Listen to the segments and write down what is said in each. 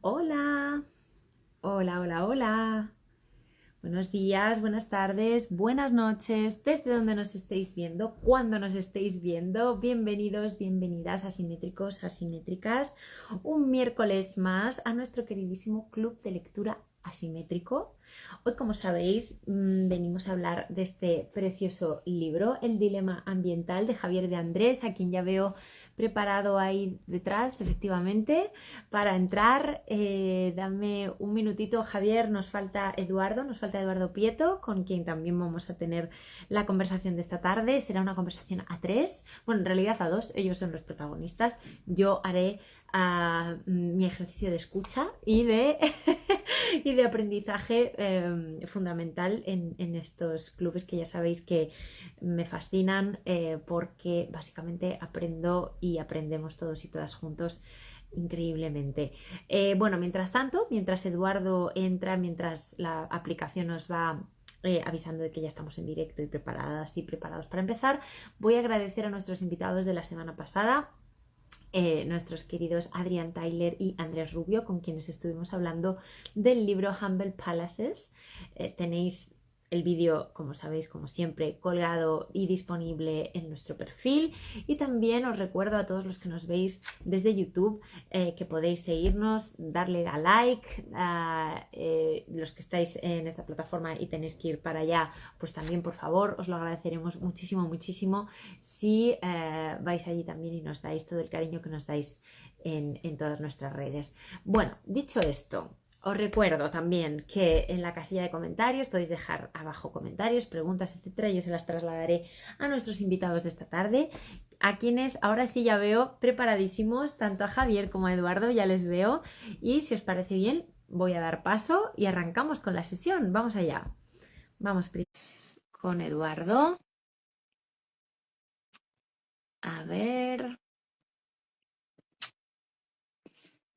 Hola, hola, hola, hola. Buenos días, buenas tardes, buenas noches, desde donde nos estéis viendo, cuando nos estéis viendo. Bienvenidos, bienvenidas, asimétricos, asimétricas. Un miércoles más a nuestro queridísimo Club de Lectura Asimétrico. Hoy, como sabéis, venimos a hablar de este precioso libro, El Dilema Ambiental, de Javier de Andrés, a quien ya veo preparado ahí detrás, efectivamente, para entrar. Dame un minutito, Javier. Nos falta Eduardo Prieto, con quien también vamos a tener la conversación de esta tarde. Será una conversación a tres, bueno, en realidad a dos, ellos son los protagonistas. Yo haré mi ejercicio de escucha y de, y de aprendizaje fundamental en estos clubes que ya sabéis que me fascinan, porque básicamente aprendo y aprendemos todos y todas juntos increíblemente. Bueno, mientras tanto, mientras Eduardo entra, mientras la aplicación nos va avisando de que ya estamos en directo y preparadas y preparados para empezar, voy a agradecer a nuestros invitados de la semana pasada, nuestros queridos Adrián Tyler y Andrés Rubio, con quienes estuvimos hablando del libro Humble Palaces. Tenéis el vídeo, como sabéis, como siempre, colgado y disponible en nuestro perfil. Y también os recuerdo a todos los que nos veis desde YouTube que podéis seguirnos, darle a like. Los que estáis en esta plataforma y tenéis que ir para allá, pues también, por favor, os lo agradeceremos muchísimo, muchísimo si vais allí también y nos dais todo el cariño que nos dais en todas nuestras redes. Bueno, dicho esto, os recuerdo también que en la casilla de comentarios podéis dejar abajo comentarios, preguntas, etcétera. Yo se las trasladaré a nuestros invitados de esta tarde, a quienes ahora sí ya veo preparadísimos, tanto a Javier como a Eduardo, ya les veo. Y si os parece bien, voy a dar paso y arrancamos con la sesión. Vamos allá. Vamos con Eduardo. A ver.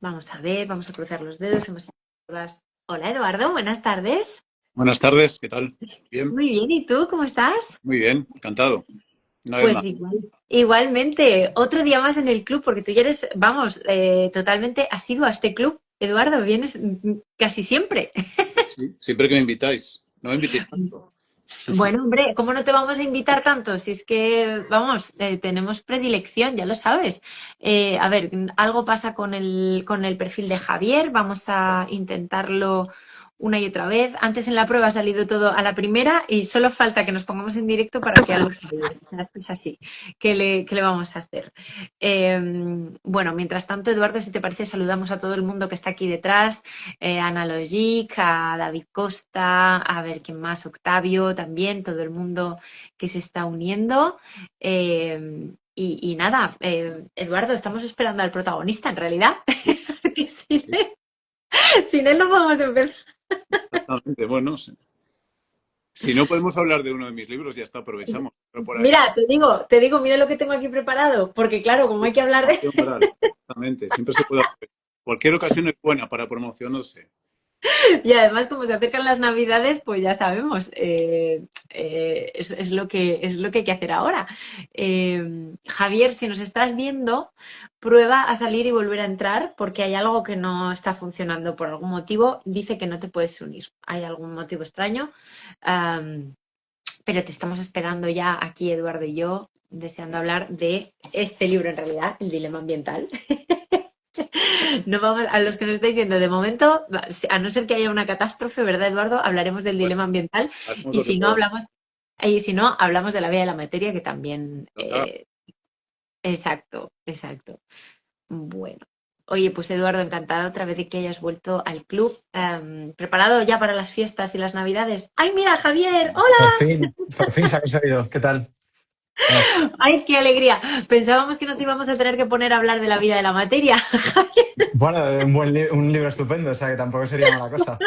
Vamos a ver, vamos a cruzar los dedos. Hola Eduardo, buenas tardes. Buenas tardes, ¿qué tal? Bien, Muy bien, ¿y tú cómo estás? muy bien, encantado. Una vez Pues más. igual. Igualmente, otro día más en el club, porque tú ya eres, vamos, totalmente asiduo a este club. Eduardo, vienes casi siempre. Sí, siempre que me invitáis. No me invitéis tanto. Bueno, hombre, ¿cómo no te vamos a invitar tanto? Si es que, vamos, tenemos predilección, ya lo sabes. A ver, algo pasa con el perfil de Javier, vamos a intentarlo una y otra vez. Antes en la prueba ha salido todo a la primera y solo falta que nos pongamos en directo para que algo salga. Es así. ¿Qué le vamos a hacer? Bueno, mientras tanto, Eduardo, si te parece, saludamos a todo el mundo que está aquí detrás. Ana Logic, a David Costa, a ver quién más, Octavio también, todo el mundo que se está uniendo. Y nada, Eduardo, estamos esperando al protagonista en realidad, que Sí, sin él no podemos empezar. exactamente. Bueno, si no podemos hablar de uno de mis libros, ya está, aprovechamos. Pero por ahí, Mira, mira lo que tengo aquí preparado, porque claro, como hay que hablar de... acción moral. Exactamente, siempre se puede hacer. Cualquier ocasión es buena para promocionarse. Y además, como se acercan las Navidades, pues ya sabemos, es lo que hay que hacer ahora. Javier, si nos estás viendo, prueba a salir y volver a entrar porque hay algo que no está funcionando por algún motivo. Dice que no te puedes unir. Hay algún motivo extraño, um, pero te estamos esperando ya aquí, Eduardo y yo, deseando hablar de este libro en realidad, El Dilema Ambiental. No vamos, a los que nos estáis viendo de momento, a no ser que haya una catástrofe, ¿verdad, Eduardo? Hablaremos del Bueno, dilema ambiental haremos y lo que si no podamos. hablamos, hablamos de la vida de la materia, que también, Total. exacto, exacto. Bueno, oye, pues Eduardo, encantada otra vez de que hayas vuelto al club. ¿Preparado ya para las fiestas y las Navidades? ¡Ay, mira, Javier! Por fin se ha conseguido. ¿Qué tal? Buenas. ¡Ay, qué alegría! Pensábamos que nos íbamos a tener que poner a hablar de la vida de la materia. Bueno, un libro estupendo, o sea que tampoco sería mala cosa.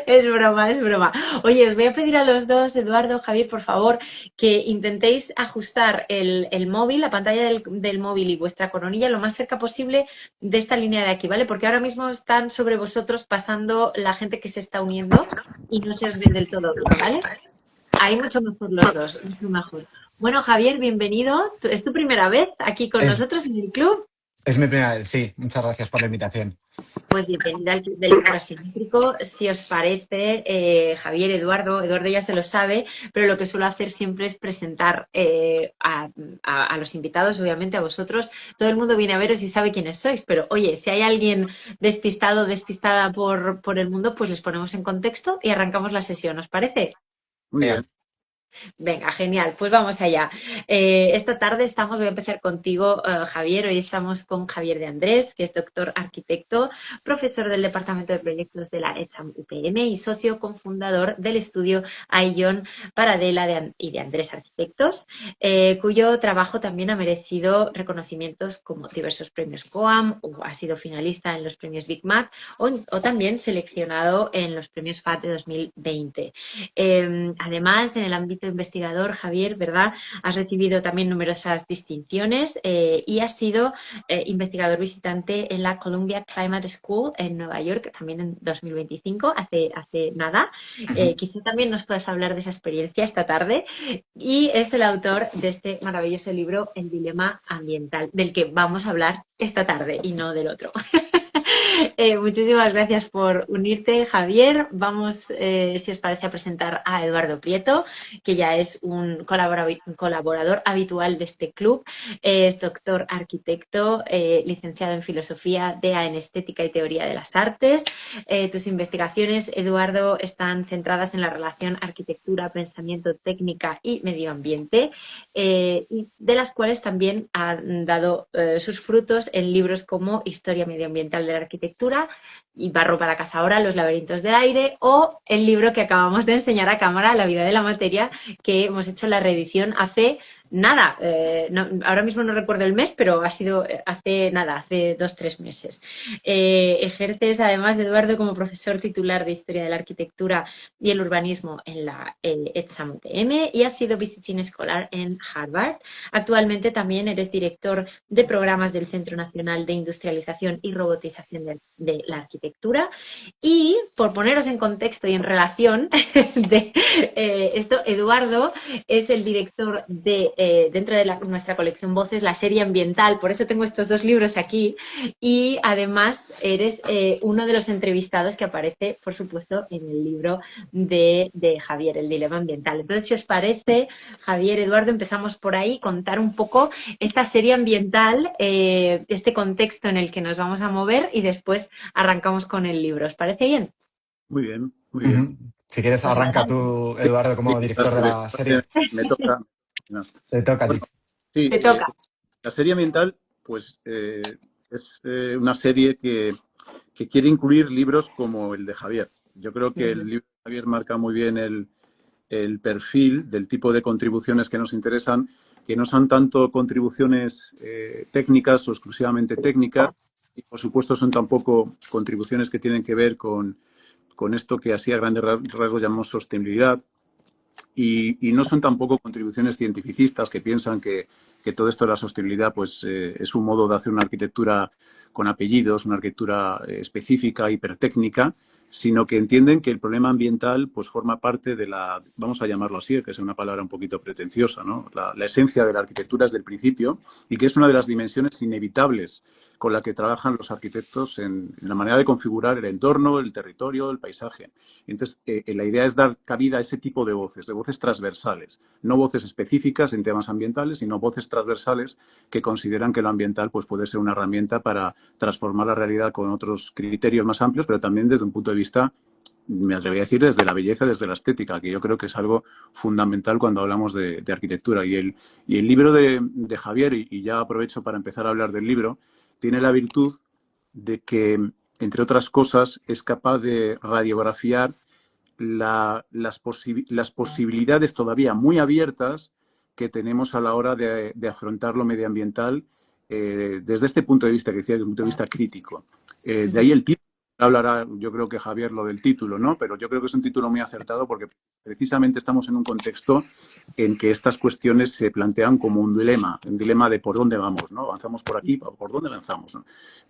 Es broma, es broma. Oye, os voy a pedir a los dos, Eduardo, Javier, por favor, que intentéis ajustar el móvil, la pantalla del móvil y vuestra coronilla lo más cerca posible de esta línea de aquí, ¿vale? Porque ahora mismo están sobre vosotros pasando la gente que se está uniendo y no se os ve del todo bien, ¿vale? Ahí mucho mejor los dos, mucho mejor. Bueno, Javier, bienvenido. ¿Es tu primera vez aquí con Es, nosotros en el club? Es mi primera vez, sí. Muchas gracias por la invitación. Pues bienvenida al Club del Libro Asimétrico. Si os parece, Javier, Eduardo ya se lo sabe, pero lo que suelo hacer siempre es presentar a los invitados, obviamente a vosotros. Todo el mundo viene a veros y sabe quiénes sois, pero oye, si hay alguien despistado o despistada por el mundo, pues les ponemos en contexto y arrancamos la sesión, ¿os parece? Muy bien. Venga, genial, pues vamos allá. Esta tarde voy a empezar contigo, Javier. Hoy estamos con Javier de Andrés, que es doctor arquitecto, profesor del Departamento de Proyectos de la ETSAM UPM y socio cofundador del estudio Aion Paradela y de Andrés Arquitectos, cuyo trabajo también ha merecido reconocimientos como diversos premios COAM, o ha sido finalista en los premios Big Mac o también seleccionado en los premios FAT de 2020. Además, en el ámbito investigador, Javier, ¿verdad? Has recibido también numerosas distinciones y has sido investigador visitante en la Columbia Climate School en Nueva York, también en 2025, hace nada. Quizá también nos puedas hablar de esa experiencia esta tarde. Y es el autor de este maravilloso libro, El dilema ambiental, del que vamos a hablar esta tarde y no del otro. Muchísimas gracias por unirte, Javier. Vamos, si os parece, a presentar a Eduardo Prieto, que ya es un colaborador habitual de este club. Es doctor arquitecto, licenciado en Filosofía, DEA en Estética y Teoría de las Artes. Tus investigaciones, Eduardo, están centradas en la relación arquitectura, pensamiento, técnica y medio ambiente, y de las cuales también han dado sus frutos en libros como Historia medioambiental de la arquitectura y Barro para casa ahora, Los laberintos del aire, o el libro que acabamos de enseñar a cámara, La vida de la materia, que hemos hecho la reedición hace nada, ahora mismo no recuerdo el mes, pero ha sido hace 2-3 meses. Ejerces además, Eduardo, como profesor titular de Historia de la Arquitectura y el Urbanismo en la ETSAM UPM y has sido visiting scholar en Harvard. Actualmente también eres director de programas del Centro Nacional de Industrialización y Robotización de la Arquitectura. Y por poneros en contexto y en relación de esto, Eduardo es el director dentro de nuestra colección Voces, la serie ambiental, por eso tengo estos dos libros aquí, y además eres uno de los entrevistados que aparece, por supuesto, en el libro de Javier, El dilema ambiental. Entonces, si os parece, Javier, Eduardo, empezamos por ahí, contar un poco esta serie ambiental, este contexto en el que nos vamos a mover y después arrancamos con el libro. ¿Os parece bien? Muy bien, muy bien. Si quieres, Pues arranca adelante. tú, Eduardo, Sí, como director de la serie. me toca. No. Te toca a ti. Bueno, sí, Te toca. la serie ambiental, pues es una serie que quiere incluir libros como el de Javier. Yo creo que el libro de Javier marca muy bien el perfil del tipo de contribuciones que nos interesan, que no son tanto contribuciones técnicas o exclusivamente técnicas, y por supuesto son tampoco contribuciones que tienen que ver con esto que así a grandes rasgos llamamos sostenibilidad, y no son tampoco contribuciones cientificistas que piensan que todo esto de la sostenibilidad pues, es un modo de hacer una arquitectura con apellidos, una arquitectura específica, hipertécnica, sino que entienden que el problema ambiental pues, forma parte de la, vamos a llamarlo así, que es una palabra un poquito pretenciosa, ¿no? La esencia de la arquitectura desde el principio y que es una de las dimensiones inevitables con la que trabajan los arquitectos en la manera de configurar el entorno, el territorio, el paisaje. Entonces, la idea es dar cabida a ese tipo de voces transversales, no voces específicas en temas ambientales, sino voces transversales que consideran que lo ambiental pues, puede ser una herramienta para transformar la realidad con otros criterios más amplios, pero también desde un punto de vista, me atrevería a decir, desde la belleza, desde la estética, que yo creo que es algo fundamental cuando hablamos de arquitectura. Y el libro de Javier, y ya aprovecho para empezar a hablar del libro, tiene la virtud de que, entre otras cosas, es capaz de radiografiar las posibilidades todavía muy abiertas que tenemos a la hora de afrontar lo medioambiental desde este punto de vista, que decía, desde un punto de vista crítico. De ahí el título. Hablará, yo creo que Javier, lo del título, ¿no? Pero yo creo que es un título muy acertado porque precisamente estamos en un contexto en que estas cuestiones se plantean como un dilema de por dónde vamos, ¿no? ¿Avanzamos por aquí? ¿Por dónde avanzamos? ¿No?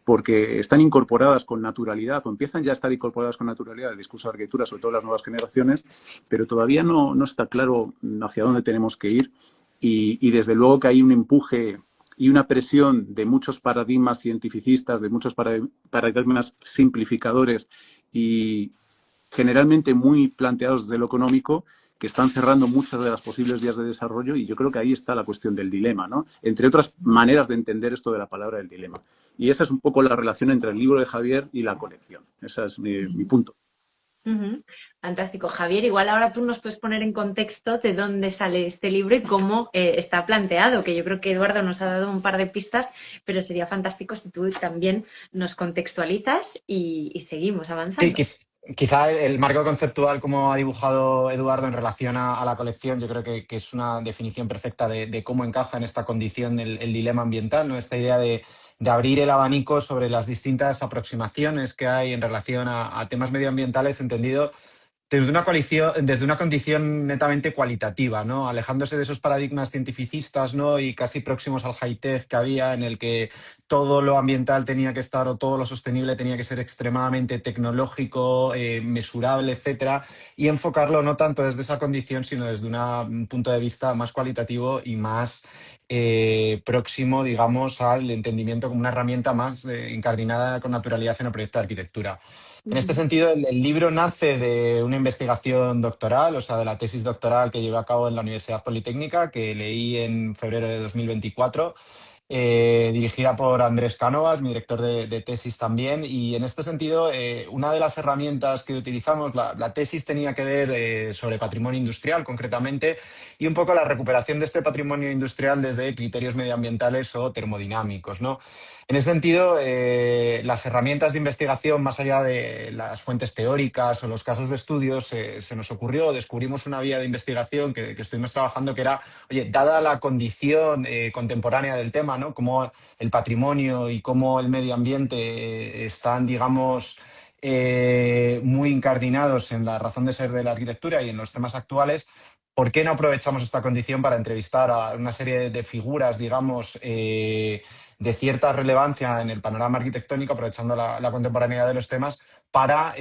Porque están incorporadas con naturalidad, o empiezan ya a estar incorporadas con naturalidad el discurso de arquitectura, sobre todo las nuevas generaciones, pero todavía no está claro hacia dónde tenemos que ir y desde luego que hay un empuje y una presión de muchos paradigmas cientificistas, de muchos paradigmas simplificadores y generalmente muy planteados desde lo económico, que están cerrando muchas de las posibles vías de desarrollo, y yo creo que ahí está la cuestión del dilema, ¿no? Entre otras maneras de entender esto de la palabra del dilema. Y esa es un poco la relación entre el libro de Javier y la colección. Ese es mi punto. Fantástico. Javier, igual ahora tú nos puedes poner en contexto de dónde sale este libro y cómo está planteado, que yo creo que Eduardo nos ha dado un par de pistas, pero sería fantástico si tú también nos contextualizas y seguimos Sí, avanzando. quizá el marco conceptual como ha dibujado Eduardo en relación a la colección, yo creo que es una definición perfecta de cómo encaja en esta condición el dilema ambiental, ¿no? Esta idea de abrir el abanico sobre las distintas aproximaciones que hay en relación a temas medioambientales, entendido desde una condición netamente cualitativa, ¿no? Alejándose de esos paradigmas cientificistas, ¿no? Y casi próximos al high-tech que había, en el que todo lo ambiental tenía que estar o todo lo sostenible tenía que ser extremadamente tecnológico, mesurable, etcétera, y enfocarlo no tanto desde esa condición, sino desde un punto de vista más cualitativo y más próximo, digamos, al entendimiento como una herramienta más incardinada con naturalidad en el proyecto de arquitectura. En este sentido, el libro nace de una investigación doctoral, o sea, de la tesis doctoral que llevé a cabo en la Universidad Politécnica, que leí en febrero de 2024, dirigida por Andrés Cánovas, mi director de tesis también. Y en este sentido, una de las herramientas que utilizamos, la tesis tenía que ver sobre patrimonio industrial concretamente, y un poco la recuperación de este patrimonio industrial desde criterios medioambientales o termodinámicos, ¿no? En ese sentido, las herramientas de investigación, más allá de las fuentes teóricas o los casos de estudios, se nos ocurrió, descubrimos una vía de investigación que estuvimos trabajando, que era, oye, dada la condición contemporánea del tema, ¿no? Cómo el patrimonio y cómo el medio ambiente están, digamos, muy incardinados en la razón de ser de la arquitectura y en los temas actuales. ¿Por qué no aprovechamos esta condición para entrevistar a una serie de figuras, digamos, de cierta relevancia en el panorama arquitectónico, aprovechando la contemporaneidad de los temas, para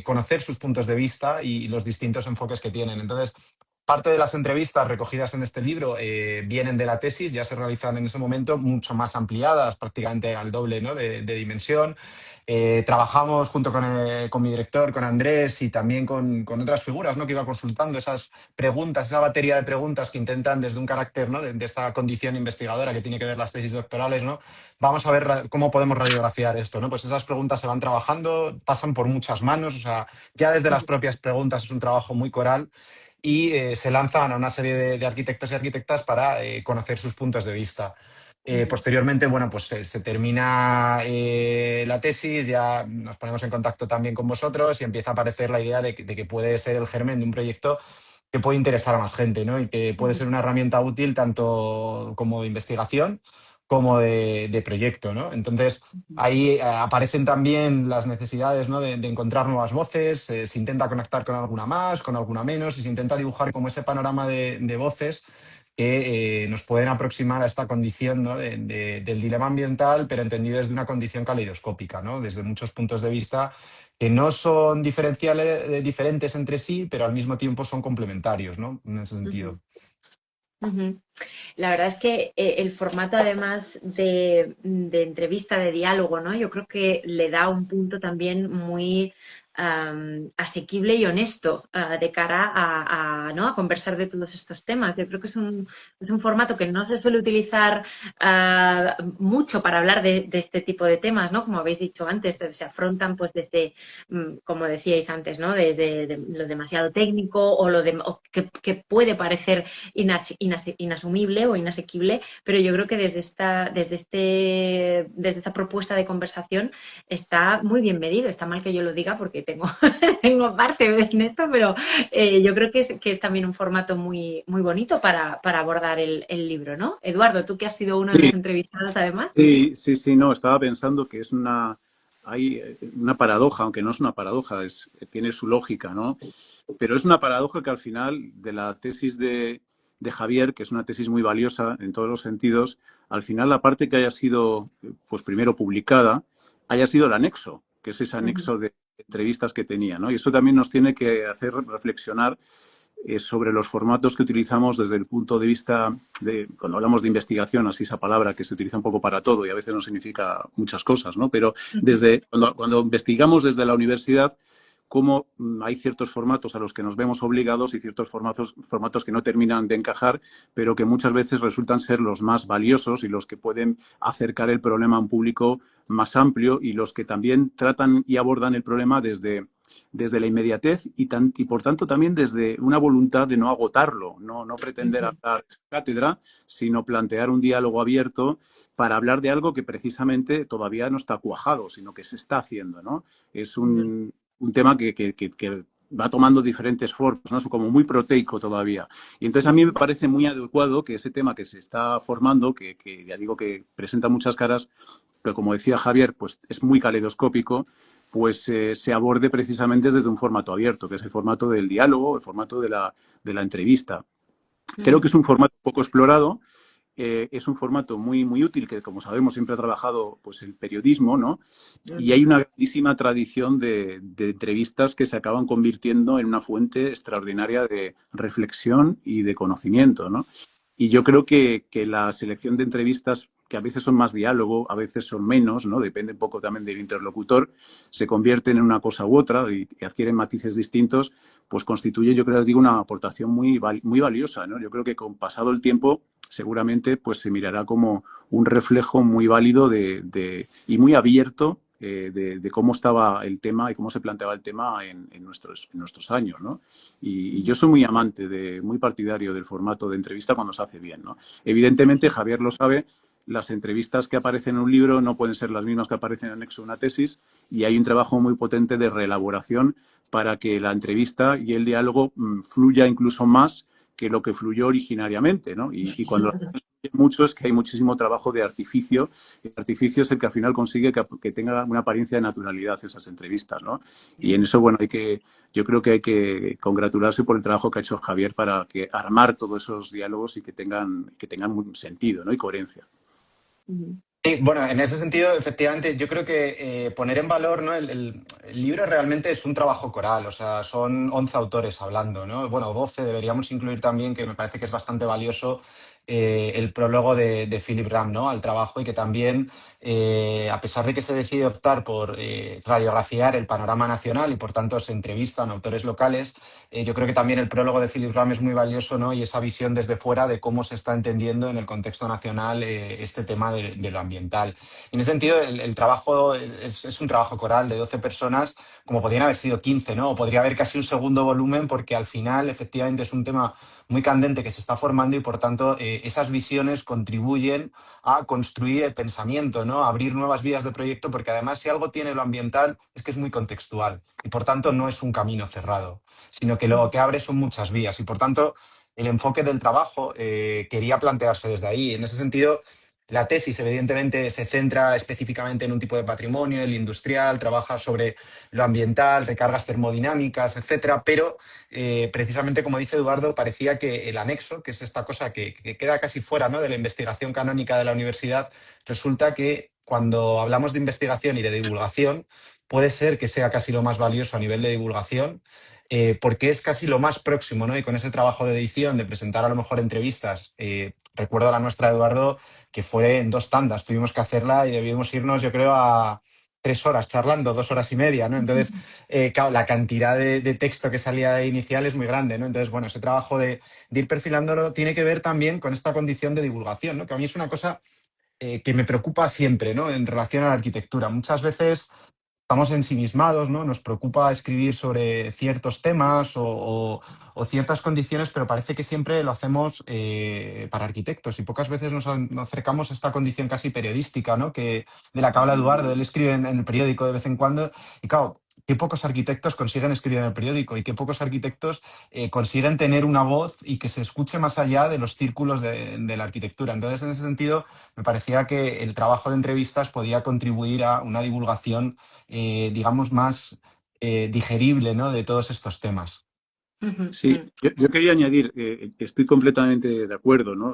conocer sus puntos de vista y los distintos enfoques que tienen? Entonces, parte de las entrevistas recogidas en este libro vienen de la tesis, ya se realizan en ese momento mucho más ampliadas, prácticamente al doble, ¿no? de dimensión. Trabajamos junto con mi director, con Andrés, y también con otras figuras, ¿no? que iba consultando esas preguntas, esa batería de preguntas que intentan desde un carácter, ¿no? de esta condición investigadora que tiene que ver las tesis doctorales, ¿no? Vamos a ver cómo podemos radiografiar esto, ¿no? Pues esas preguntas se van trabajando, pasan por muchas manos, o sea, ya desde las propias preguntas es un trabajo muy coral, y se lanzan a una serie de arquitectos y arquitectas para conocer sus puntos de vista. Posteriormente, bueno, pues se termina la tesis, ya nos ponemos en contacto también con vosotros y empieza a aparecer la idea de que puede ser el germen de un proyecto que puede interesar a más gente, ¿no? Y que puede ser una herramienta útil tanto como de investigación como de proyecto, ¿no? Entonces, ahí aparecen también las necesidades, ¿no? de encontrar nuevas voces, se intenta conectar con alguna más, con alguna menos, y se intenta dibujar como ese panorama de voces que nos pueden aproximar a esta condición, ¿no? del dilema ambiental, pero entendido desde una condición caleidoscópica, ¿no? Desde muchos puntos de vista que no son diferenciales, diferentes entre sí, pero al mismo tiempo son complementarios, ¿no? En ese sentido. La verdad es que el formato, además de entrevista, de diálogo, ¿no? Yo creo que le da un punto también muy asequible y honesto de cara ¿no? a conversar de todos estos temas. Yo creo que es un formato que no se suele utilizar mucho para hablar de este tipo de temas, ¿no? Como habéis dicho antes, se afrontan pues desde, como decíais antes, ¿no? Desde lo demasiado técnico o que puede parecer inasumible o inasequible, pero yo creo que desde esta propuesta de conversación está muy bien medido. Está mal que yo lo diga porque tengo parte en esto, pero yo creo que es también un formato muy, muy bonito para abordar el libro, ¿no? Eduardo, tú que has sido uno de los entrevistados además. Sí, no, estaba pensando que hay una paradoja, aunque no es una paradoja, tiene su lógica, ¿no? Pero es una paradoja que al final de la tesis de Javier, que es una tesis muy valiosa en todos los sentidos, al final la parte que haya sido, pues primero publicada, haya sido el anexo, que es ese anexo de entrevistas que tenía, ¿no? Y eso también nos tiene que hacer reflexionar sobre los formatos que utilizamos desde el punto de vista de, cuando hablamos de investigación, así esa palabra que se utiliza un poco para todo y a veces no significa muchas cosas, ¿no? Pero desde cuando investigamos desde la universidad, cómo hay ciertos formatos a los que nos vemos obligados y ciertos formatos que no terminan de encajar, pero que muchas veces resultan ser los más valiosos y los que pueden acercar el problema a un público más amplio y los que también tratan y abordan el problema desde la inmediatez y por tanto también desde una voluntad de no agotarlo, no pretender hablar cátedra, sino plantear un diálogo abierto para hablar de algo que precisamente todavía no está cuajado, sino que se está haciendo, ¿no? Es un tema que va tomando diferentes formas, ¿no? Es como muy proteico todavía. Y entonces a mí me parece muy adecuado que ese tema que se está formando, que ya digo que presenta muchas caras, pero como decía Javier, pues es muy caleidoscópico, pues se aborde precisamente desde un formato abierto, que es el formato del diálogo, el formato de la entrevista. Creo que es un formato poco explorado, es un formato muy útil que, como sabemos, siempre ha trabajado pues, el periodismo, ¿no? Y hay una grandísima tradición de entrevistas que se acaban convirtiendo en una fuente extraordinaria de reflexión y de conocimiento, ¿no? Y yo creo que la selección de entrevistas, que a veces son más diálogo, a veces son menos, ¿no? Depende un poco también del interlocutor, se convierten en una cosa u otra y adquieren matices distintos, pues constituye, yo creo, digo, una aportación muy valiosa, ¿no? Yo creo que con pasado el tiempo seguramente pues se mirará como un reflejo muy válido y muy abierto de cómo estaba el tema y cómo se planteaba el tema en nuestros años, ¿no? Y yo soy muy amante, muy partidario del formato de entrevista cuando se hace bien, ¿no? Evidentemente, Javier lo sabe, las entrevistas que aparecen en un libro no pueden ser las mismas que aparecen en anexo a una tesis y hay un trabajo muy potente de reelaboración para que la entrevista y el diálogo fluya incluso más que lo que fluyó originariamente, ¿no? Y cuando mucho es que hay muchísimo trabajo de artificio. El artificio es el que al final consigue que tenga una apariencia de naturalidad esas entrevistas, ¿no? Y en eso, bueno, yo creo que hay que congratularse por el trabajo que ha hecho Javier para que armar todos esos diálogos y que tengan un sentido, ¿no? Y coherencia. Sí, bueno, en ese sentido, efectivamente, yo creo que poner en valor, ¿no? El libro realmente es un trabajo coral, o sea, son 11 autores hablando, ¿no? Bueno, 12 deberíamos incluir también, que me parece que es bastante valioso, el prólogo de Philip Ram, ¿no? Al trabajo y que también, a pesar de que se decide optar por radiografiar el panorama nacional y por tanto se entrevistan autores locales, yo creo que también el prólogo de Philip Ram es muy valioso, ¿no? Y esa visión desde fuera de cómo se está entendiendo en el contexto nacional este tema de lo ambiental. Y en ese sentido, el trabajo es un trabajo coral de 12 personas, como podrían haber sido 15, ¿no? O podría haber casi un segundo volumen, porque al final, efectivamente, es un tema muy candente que se está formando y, por tanto, esas visiones contribuyen a construir el pensamiento, ¿no? A abrir nuevas vías de proyecto, porque además, si algo tiene lo ambiental, es que es muy contextual y, por tanto, no es un camino cerrado, sino que lo que abre son muchas vías y, por tanto, el enfoque del trabajo quería plantearse desde ahí. En ese sentido, la tesis, evidentemente, se centra específicamente en un tipo de patrimonio, el industrial, trabaja sobre lo ambiental, recargas termodinámicas, etcétera, pero precisamente, como dice Eduardo, parecía que el anexo, que es esta cosa que queda casi fuera, ¿no? De la investigación canónica de la universidad, resulta que cuando hablamos de investigación y de divulgación, puede ser que sea casi lo más valioso a nivel de divulgación, porque es casi lo más próximo, ¿no? Y con ese trabajo de edición, de presentar a lo mejor entrevistas, recuerdo la nuestra, Eduardo, que fue en 2 tandas, tuvimos que hacerla y debimos irnos, yo creo, a 3 horas charlando, 2 horas y media, ¿no? Entonces, claro, la cantidad de texto que salía de inicial es muy grande, ¿no? Entonces, bueno, ese trabajo de ir perfilándolo tiene que ver también con esta condición de divulgación, ¿no? Que a mí es una cosa que me preocupa siempre, ¿no? En relación a la arquitectura. Muchas veces estamos ensimismados, ¿no? Nos preocupa escribir sobre ciertos temas o ciertas condiciones, pero parece que siempre lo hacemos para arquitectos y pocas veces nos acercamos a esta condición casi periodística, ¿no? De la que habla Eduardo. Él escribe en el periódico de vez en cuando y, claro, qué pocos arquitectos consiguen escribir en el periódico y qué pocos arquitectos consiguen tener una voz y que se escuche más allá de los círculos de la arquitectura. Entonces, en ese sentido, me parecía que el trabajo de entrevistas podía contribuir a una divulgación digamos, más digerible, ¿no? De todos estos temas. Ujú, Sí, yo quería añadir, estoy completamente de acuerdo, ¿no?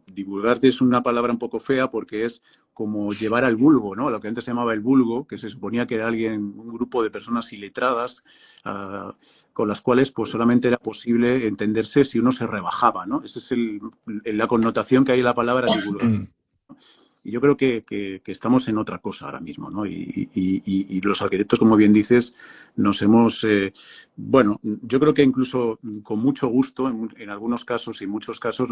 Divulgarte es una palabra un poco fea porque es como llevar al vulgo, ¿no? Lo que antes se llamaba el vulgo, que se suponía que era alguien, un grupo de personas iletradas, ah, con las cuales pues solamente era posible entenderse si uno se rebajaba, ¿no? Esa es la connotación que hay en la palabra divulgación. Mm, Y yo creo que estamos en otra cosa ahora mismo, ¿no? Y los arquitectos, como bien dices, nos hemos, bueno, yo creo que incluso con mucho gusto, en algunos casos y en muchos casos,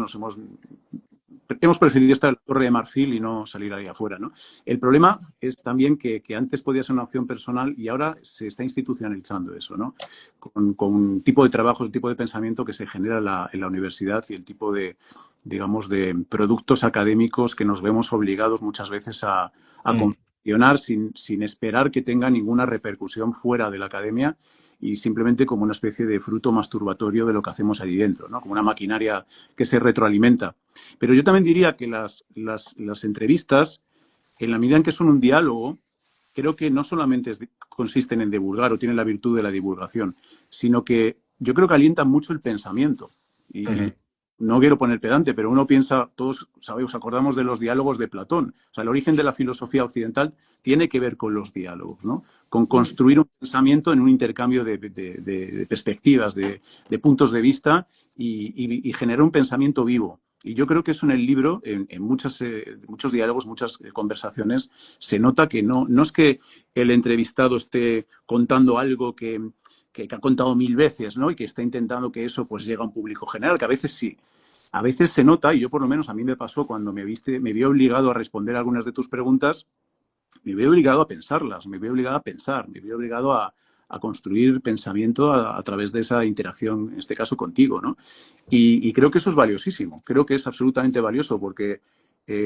hemos preferido estar en la Torre de Marfil y no salir ahí afuera, ¿no? El problema es también que antes podía ser una opción personal y ahora se está institucionalizando eso, ¿no? Con un tipo de trabajo, el tipo de pensamiento que se genera en la universidad y el tipo de, digamos, de productos académicos que nos vemos obligados muchas veces a mm, confeccionar sin esperar que tenga ninguna repercusión fuera de la academia y simplemente como una especie de fruto masturbatorio de lo que hacemos ahí dentro, ¿no? Como una maquinaria que se retroalimenta. Pero yo también diría que las entrevistas, en la medida en que son un diálogo, creo que no solamente consisten en divulgar o tienen la virtud de la divulgación, sino que yo creo que alientan mucho el pensamiento. Y ujú. no quiero poner pedante, pero uno piensa, todos sabemos, acordamos de los diálogos de Platón. O sea, el origen de la filosofía occidental tiene que ver con los diálogos, ¿no? Con ujú, construir un pensamiento en un intercambio de perspectivas, de puntos de vista y generar un pensamiento vivo. Y yo creo que eso en el libro, en muchos diálogos, muchas conversaciones, se nota que no es que el entrevistado esté contando algo que ha contado mil veces, ¿no? Y que está intentando que eso pues llegue a un público general, que a veces sí. A veces se nota, y yo por lo menos a mí me pasó cuando me vi obligado a responder algunas de tus preguntas, me veo obligado a pensarlas, me veo obligado a pensar, me veo obligado a construir pensamiento a través de esa interacción, en este caso contigo, ¿no? Y creo que eso es valiosísimo, creo que es absolutamente valioso porque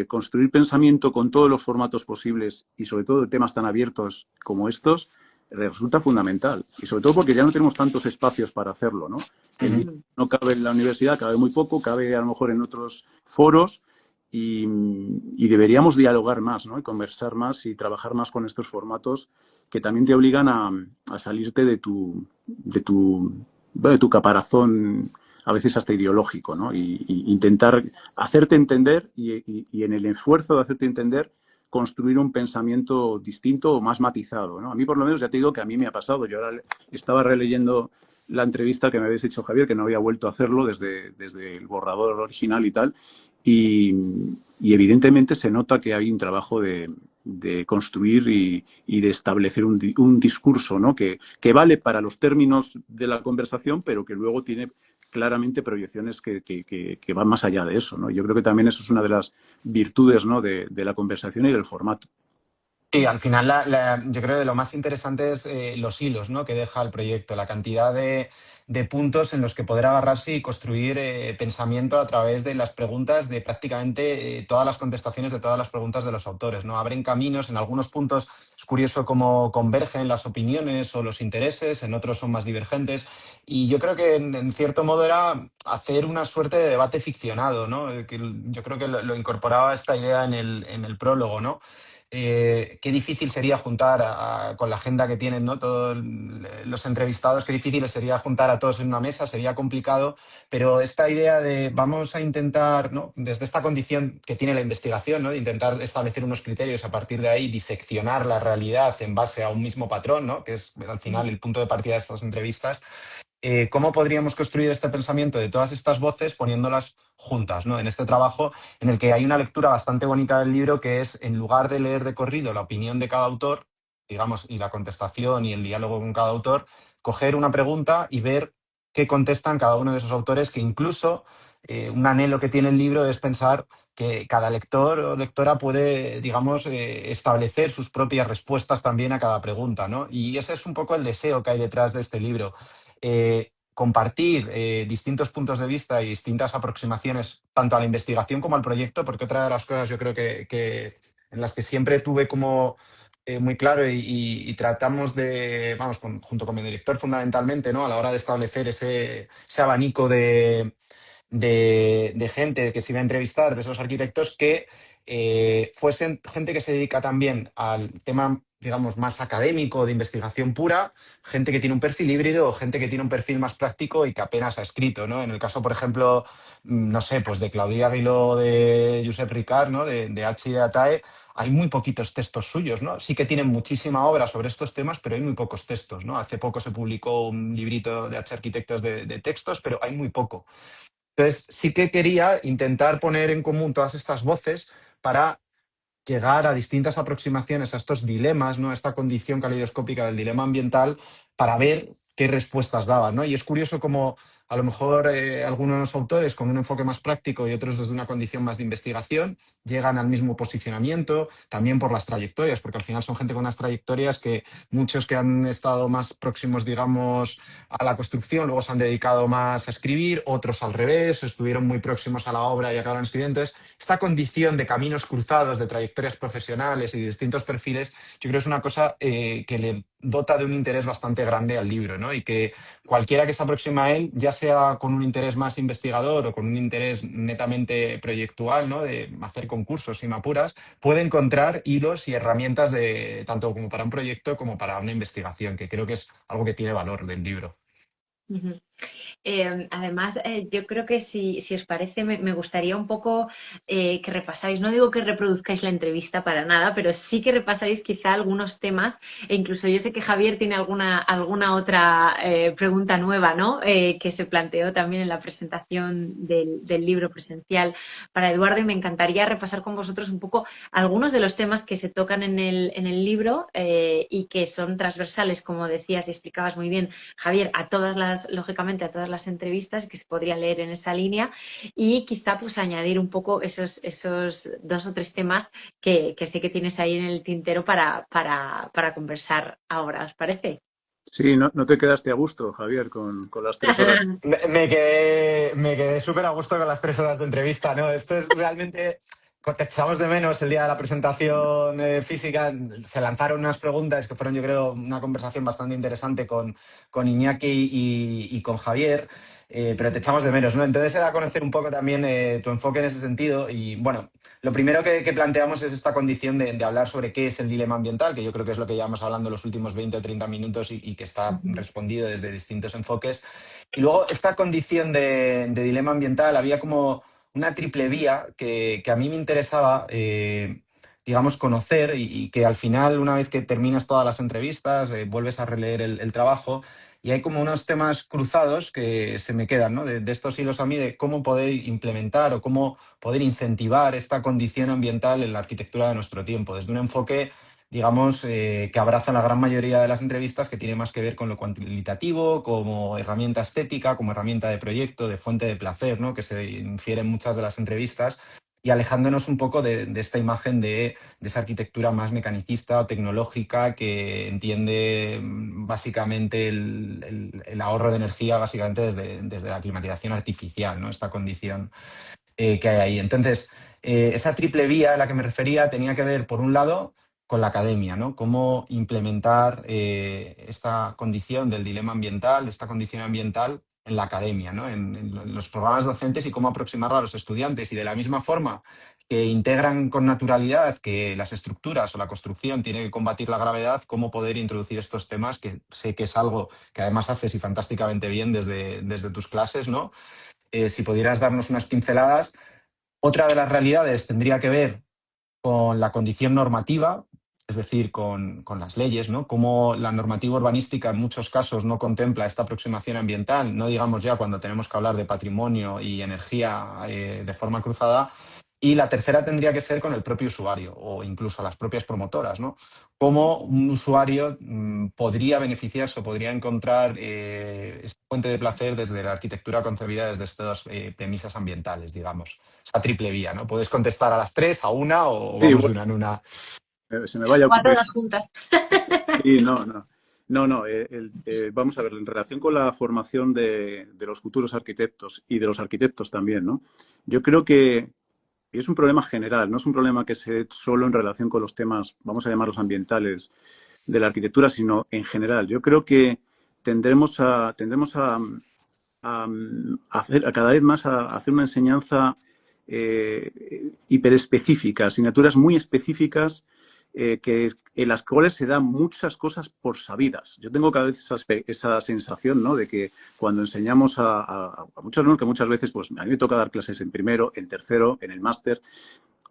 construir pensamiento con todos los formatos posibles y sobre todo de temas tan abiertos como estos resulta fundamental. Y sobre todo porque ya no tenemos tantos espacios para hacerlo, ¿no? El libro ujú. no cabe en la universidad, cabe muy poco, cabe a lo mejor en otros foros y deberíamos dialogar más, ¿no? Y conversar más y trabajar más con estos formatos que también te obligan a salirte de tu caparazón, a veces hasta ideológico, ¿no? Y intentar hacerte entender y en el esfuerzo de hacerte entender construir un pensamiento distinto o más matizado, ¿no? A mí por lo menos ya te digo que a mí me ha pasado. Yo ahora estaba releyendo la entrevista que me habéis hecho, Javier, que no había vuelto a hacerlo desde el borrador original y tal, y, y evidentemente se nota que hay un trabajo de construir y de establecer un discurso, ¿no? Que vale para los términos de la conversación, pero que luego tiene claramente proyecciones que van más allá de eso, ¿no? Yo creo que también eso es una de las virtudes, ¿no? De la conversación y del formato. Sí, al final yo creo que lo más interesante es los hilos, ¿no?, que deja el proyecto, la cantidad de puntos en los que poder agarrarse y construir pensamiento a través de las preguntas de prácticamente todas las contestaciones de todas las preguntas de los autores, ¿no? Abren caminos, en algunos puntos es curioso cómo convergen las opiniones o los intereses, en otros son más divergentes. Y yo creo que en cierto modo era hacer una suerte de debate ficcionado, ¿no? Yo creo que lo incorporaba esta idea en el prólogo, ¿no? Qué difícil sería juntar con la agenda que tienen, ¿no?, todos los entrevistados, qué difícil sería juntar a todos en una mesa, sería complicado, pero esta idea de vamos a intentar, ¿no?, desde esta condición que tiene la investigación, ¿no?, de intentar establecer unos criterios, a partir de ahí diseccionar la realidad en base a un mismo patrón, ¿no?, que es al final el punto de partida de estas entrevistas. ¿Cómo podríamos construir este pensamiento de todas estas voces poniéndolas juntas, ¿no?, en este trabajo en el que hay una lectura bastante bonita del libro, que es, en lugar de leer de corrido la opinión de cada autor, digamos, y la contestación y el diálogo con cada autor, coger una pregunta y ver qué contestan cada uno de esos autores, que incluso un anhelo que tiene el libro es pensar que cada lector o lectora puede, digamos, establecer sus propias respuestas también a cada pregunta, ¿no? Y ese es un poco el deseo que hay detrás de este libro. Compartir distintos puntos de vista y distintas aproximaciones tanto a la investigación como al proyecto, porque otra de las cosas yo creo que en las que siempre tuve como muy claro y tratamos de, vamos, junto con mi director fundamentalmente, ¿no?, a la hora de establecer ese abanico de gente que se iba a entrevistar, de esos arquitectos, que fuesen gente que se dedica también al tema digamos, más académico, de investigación pura, gente que tiene un perfil híbrido o gente que tiene un perfil más práctico y que apenas ha escrito, ¿no? En el caso, por ejemplo, no sé, pues de Claudia Aguiló, de Josep Ricard, ¿no? De H y de Atae, hay muy poquitos textos suyos, ¿no? Sí que tienen muchísima obra sobre estos temas, pero hay muy pocos textos, ¿no? Hace poco se publicó un librito de H Arquitectos de textos, pero hay muy poco. Entonces, sí que quería intentar poner en común todas estas voces para llegar a distintas aproximaciones a estos dilemas, ¿no? A esta condición caleidoscópica del dilema ambiental para ver qué respuestas daban, ¿no? Y es curioso cómo a lo mejor algunos autores con un enfoque más práctico y otros desde una condición más de investigación llegan al mismo posicionamiento, también por las trayectorias, porque al final son gente con unas trayectorias que muchos que han estado más próximos, digamos, a la construcción, luego se han dedicado más a escribir, otros al revés, estuvieron muy próximos a la obra y acabaron escribiendo. Entonces, esta condición de caminos cruzados, de trayectorias profesionales y de distintos perfiles, yo creo que es una cosa que le dota de un interés bastante grande al libro, ¿no? Y que cualquiera que se aproxima a él, ya sea con un interés más investigador o con un interés netamente proyectual, ¿no? De hacer concursos, si me apuras, puede encontrar hilos y herramientas de tanto como para un proyecto como para una investigación, que creo que es algo que tiene valor del libro. Ujú. Además, yo creo que si os parece, me gustaría un poco que repasáis, no digo que reproduzcáis la entrevista para nada, pero sí que repasáis quizá algunos temas, e incluso yo sé que Javier tiene alguna otra pregunta nueva, ¿no? Que se planteó también en la presentación del libro presencial para Eduardo, y me encantaría repasar con vosotros un poco algunos de los temas que se tocan en el libro y que son transversales, como decías y explicabas muy bien, Javier, lógicamente a todas las entrevistas que se podría leer en esa línea, y quizá pues añadir un poco esos 2 o 3 temas que sé que tienes ahí en el tintero para conversar ahora, ¿os parece? Sí, no, no te quedaste a gusto, Javier, con las 3 horas. Me quedé súper a gusto con las 3 horas de entrevista, ¿no? Esto es realmente. Te echamos de menos el día de la presentación física. Se lanzaron unas preguntas que fueron, yo creo, una conversación bastante interesante con Iñaki y con Javier, pero te echamos de menos, ¿no? Entonces era conocer un poco también tu enfoque en ese sentido. Y bueno, lo primero que planteamos es esta condición de hablar sobre qué es el dilema ambiental, que yo creo que es lo que llevamos hablando los últimos 20 o 30 minutos y que está respondido desde distintos enfoques. Y luego esta condición de dilema ambiental, había como una triple vía que a mí me interesaba, digamos, conocer y que al final, una vez que terminas todas las entrevistas, vuelves a releer el trabajo y hay como unos temas cruzados que se me quedan, ¿no? De estos hilos a mí, de cómo poder implementar o cómo poder incentivar esta condición ambiental en la arquitectura de nuestro tiempo, desde un enfoque, digamos, que abraza la gran mayoría de las entrevistas, que tiene más que ver con lo cuantitativo, como herramienta estética, como herramienta de proyecto, de fuente de placer, ¿no? Que se infiere en muchas de las entrevistas, y alejándonos un poco de esta imagen de esa arquitectura más mecanicista o tecnológica que entiende básicamente el ahorro de energía básicamente desde la climatización artificial, ¿no? Esta condición que hay ahí. Entonces, esa triple vía a la que me refería tenía que ver, por un lado, con la academia, ¿no? Cómo implementar esta condición del dilema ambiental, esta condición ambiental en la academia, ¿no? En los programas docentes y cómo aproximarla a los estudiantes. Y de la misma forma que integran con naturalidad que las estructuras o la construcción tiene que combatir la gravedad, cómo poder introducir estos temas, que sé que es algo que además haces y fantásticamente bien desde tus clases, ¿no? Si pudieras darnos unas pinceladas. Otra de las realidades tendría que ver con la condición normativa, es decir, con las leyes, ¿no? Cómo la normativa urbanística en muchos casos no contempla esta aproximación ambiental, no digamos ya cuando tenemos que hablar de patrimonio y energía de forma cruzada. Y la tercera tendría que ser con el propio usuario o incluso las propias promotoras, ¿no? Cómo un usuario podría beneficiarse o podría encontrar esta fuente de placer desde la arquitectura concebida desde estas premisas ambientales, digamos. Esa triple vía, ¿no? Puedes contestar a las 3, a una o Sí, vamos de bueno, una en una. se me vaya a O a ocurrir. todas juntas. Sí, no, no. No, no, vamos a ver, en relación con la formación de los futuros arquitectos y de los arquitectos también, ¿no? Yo creo que es un problema general, no es un problema que se dé solo en relación con los temas, vamos a llamarlos ambientales, de la arquitectura, sino en general. Yo creo que tendremos a hacer a cada vez más a hacer una enseñanza hiperespecífica, asignaturas muy específicas en las cuales se dan muchas cosas por sabidas. Yo tengo cada vez esa sensación, ¿no?, de que cuando enseñamos a muchos alumnos, que muchas veces, pues a mí me toca dar clases en primero, en tercero, en el máster,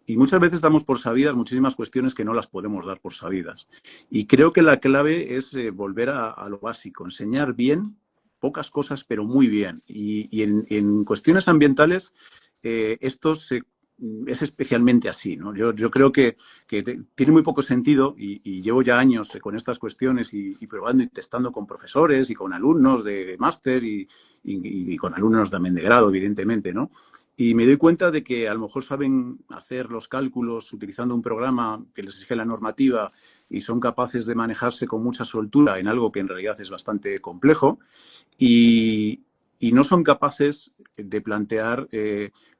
y muchas veces damos por sabidas muchísimas cuestiones que no las podemos dar por sabidas. Y creo que la clave es volver a lo básico, enseñar bien, pocas cosas, pero muy bien. Y en cuestiones ambientales, esto es especialmente así, ¿no? Yo creo que tiene muy poco sentido y llevo ya años con estas cuestiones y probando y testando con profesores y con alumnos de máster y con alumnos también de grado, evidentemente, ¿no? Y me doy cuenta de que a lo mejor saben hacer los cálculos utilizando un programa que les exige la normativa y son capaces de manejarse con mucha soltura en algo que en realidad es bastante complejo y no son capaces de plantear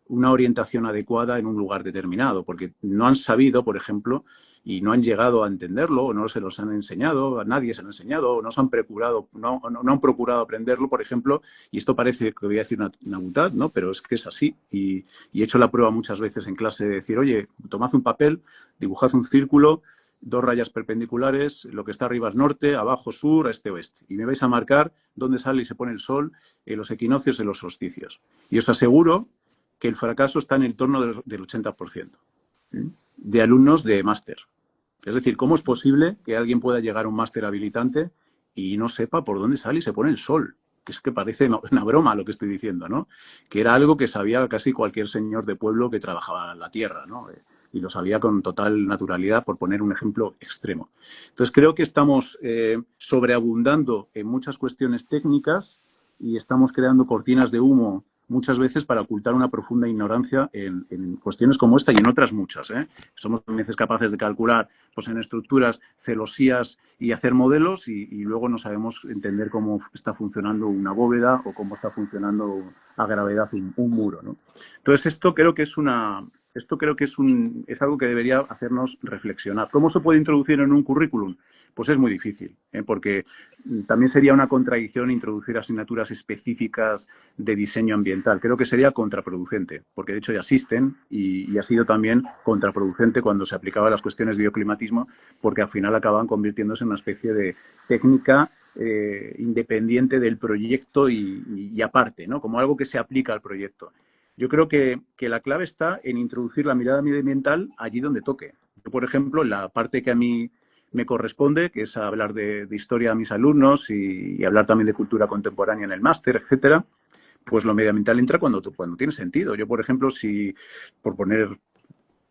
una orientación adecuada en un lugar determinado, porque no han sabido, por ejemplo, y no han llegado a entenderlo, o no se los han enseñado, a nadie se lo ha enseñado, o no se han procurado, no han procurado aprenderlo, por ejemplo, y esto parece que voy a decir una butad, ¿no? Pero es que es así, y he hecho la prueba muchas veces en clase de decir, oye, tomad un papel, dibujad un círculo, 2 rayas perpendiculares, lo que está arriba es norte, abajo sur, este oeste. Y me vais a marcar dónde sale y se pone el sol en los equinoccios y los solsticios. Y os aseguro que el fracaso está en el torno del 80% de alumnos de máster. Es decir, ¿cómo es posible que alguien pueda llegar a un máster habilitante y no sepa por dónde sale y se pone el sol? Que es que parece una broma lo que estoy diciendo, ¿no? Que era algo que sabía casi cualquier señor de pueblo que trabajaba en la tierra, ¿no? Y lo sabía con total naturalidad, por poner un ejemplo extremo. Entonces, creo que estamos sobreabundando en muchas cuestiones técnicas y estamos creando cortinas de humo muchas veces para ocultar una profunda ignorancia en cuestiones como esta y en otras muchas. Somos a veces capaces de calcular pues, en estructuras celosías y hacer modelos y luego no sabemos entender cómo está funcionando una bóveda o cómo está funcionando a gravedad un muro, ¿no? Entonces, esto creo que es algo que debería hacernos reflexionar. ¿Cómo se puede introducir en un currículum? Pues es muy difícil, porque también sería una contradicción introducir asignaturas específicas de diseño ambiental. Creo que sería contraproducente, porque de hecho ya existen y ha sido también contraproducente cuando se aplicaba las cuestiones de bioclimatismo, porque al final acaban convirtiéndose en una especie de técnica independiente del proyecto y aparte, ¿no? Como algo que se aplica al proyecto. Yo creo que la clave está en introducir la mirada medioambiental allí donde toque. Yo, por ejemplo, la parte que a mí me corresponde, que es hablar de historia a mis alumnos y hablar también de cultura contemporánea en el máster, etcétera, pues lo medioambiental entra cuando tiene sentido. Yo, por ejemplo, por poner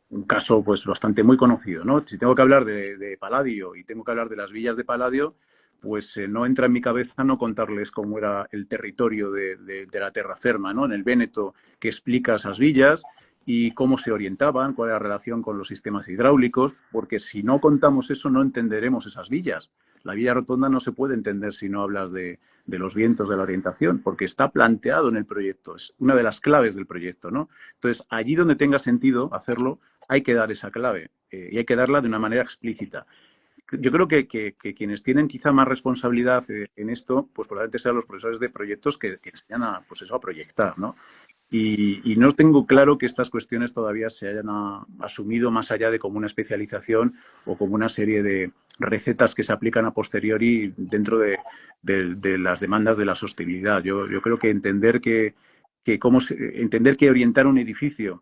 un caso pues bastante muy conocido, ¿no? Si tengo que hablar de Palladio y tengo que hablar de las villas de Palladio, pues no entra en mi cabeza no contarles cómo era el territorio de la terraferma, ¿no? En el Véneto, que explica esas villas y cómo se orientaban, cuál era la relación con los sistemas hidráulicos, porque si no contamos eso no entenderemos esas villas. La villa rotonda no se puede entender si no hablas de los vientos de la orientación, porque está planteado en el proyecto, es una de las claves del proyecto, ¿no? Entonces, allí donde tenga sentido hacerlo, hay que dar esa clave y hay que darla de una manera explícita. Yo creo que quienes tienen quizá más responsabilidad en esto, pues probablemente sean los profesores de proyectos que enseñan a proyectar, ¿no? Y no tengo claro que estas cuestiones todavía se hayan asumido más allá de como una especialización o como una serie de recetas que se aplican a posteriori dentro de las demandas de la sostenibilidad. Yo creo que entender que orientar un edificio,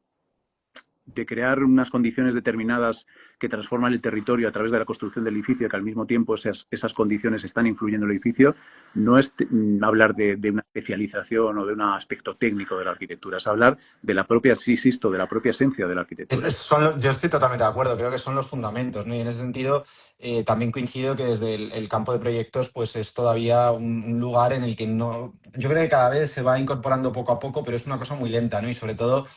de crear unas condiciones determinadas que transforman el territorio a través de la construcción del edificio, que al mismo tiempo esas condiciones están influyendo en el edificio, no es hablar de una especialización o de un aspecto técnico de la arquitectura, es hablar de la propia, sí, insisto, de la propia esencia de la arquitectura. Yo estoy totalmente de acuerdo, creo que son los fundamentos, ¿no? Y en ese sentido también coincido que desde el campo de proyectos pues es todavía un lugar en el que no... Yo creo que cada vez se va incorporando poco a poco, pero es una cosa muy lenta, ¿no? Y sobre todo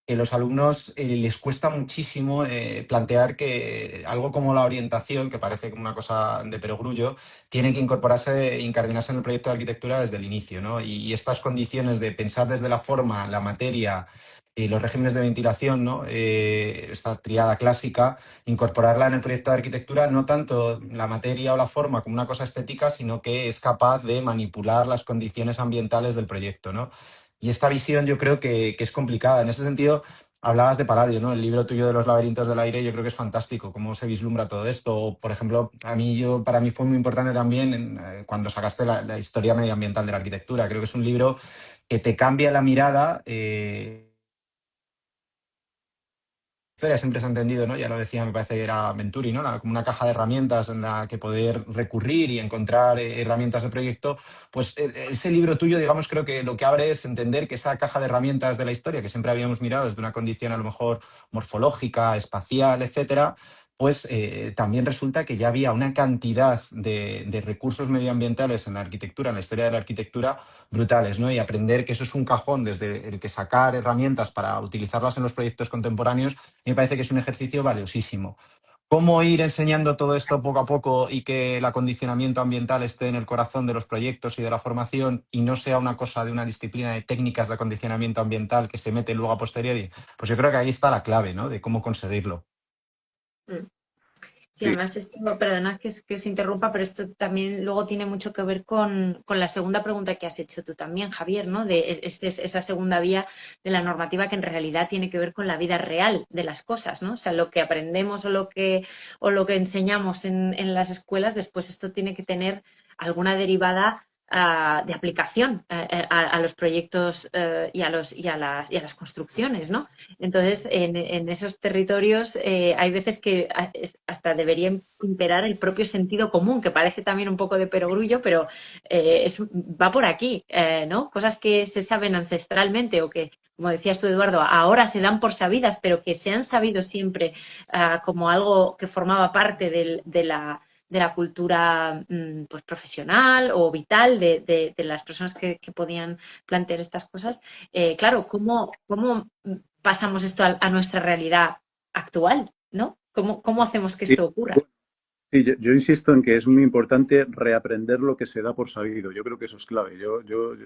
que los alumnos les cuesta muchísimo plantear que algo como la orientación, que parece una cosa de perogrullo, tiene que incardinarse en el proyecto de arquitectura desde el inicio, ¿no? Y estas condiciones de pensar desde la forma, la materia, los regímenes de ventilación, ¿no? Esta triada clásica, incorporarla en el proyecto de arquitectura, no tanto la materia o la forma como una cosa estética, sino que es capaz de manipular las condiciones ambientales del proyecto, ¿no? Y esta visión yo creo que es complicada. En ese sentido, Hablabas de Palladio, ¿no? El libro tuyo de los laberintos del aire yo creo que es fantástico, cómo se vislumbra todo esto. O, por ejemplo, para mí fue muy importante también cuando sacaste la historia medioambiental de la arquitectura. Creo que es un libro que te cambia la mirada. Historia siempre se ha entendido, ¿no? Ya lo decía, me parece que era Venturi, ¿no? Como una caja de herramientas en la que poder recurrir y encontrar herramientas de proyecto. Pues ese libro tuyo, digamos, creo que lo que abre es entender que esa caja de herramientas de la historia, que siempre habíamos mirado desde una condición a lo mejor morfológica, espacial, etcétera, pues también resulta que ya había una cantidad de recursos medioambientales en la arquitectura, en la historia de la arquitectura, brutales, ¿no? Y aprender que eso es un cajón desde el que sacar herramientas para utilizarlas en los proyectos contemporáneos me parece que es un ejercicio valiosísimo. ¿Cómo ir enseñando todo esto poco a poco y que el acondicionamiento ambiental esté en el corazón de los proyectos y de la formación y no sea una cosa de una disciplina de técnicas de acondicionamiento ambiental que se mete luego a posteriori? Pues yo creo que ahí está la clave, ¿no? De cómo conseguirlo. Mm. Sí, Sí, además esto, perdona que os interrumpa, pero esto también luego tiene mucho que ver con la segunda pregunta que has hecho tú también, Javier, ¿no? De esa segunda vía de la normativa que en realidad tiene que ver con la vida real de las cosas, ¿no? O sea, lo que aprendemos o lo que enseñamos en las escuelas, después esto tiene que tener alguna derivada de aplicación a los proyectos y a las construcciones, ¿no? Entonces, en esos territorios hay veces que hasta debería imperar el propio sentido común, que parece también un poco de perogrullo, pero va por aquí, ¿no? Cosas que se saben ancestralmente o que, como decías tú, Eduardo, ahora se dan por sabidas, pero que se han sabido siempre como algo que formaba parte de la cultura pues profesional o vital de las personas que podían plantear estas cosas. Claro, ¿cómo pasamos esto a nuestra realidad actual, ¿no? ¿Cómo hacemos que sí. esto ocurra? Sí, yo insisto en que es muy importante reaprender lo que se da por sabido. Yo creo que eso es clave.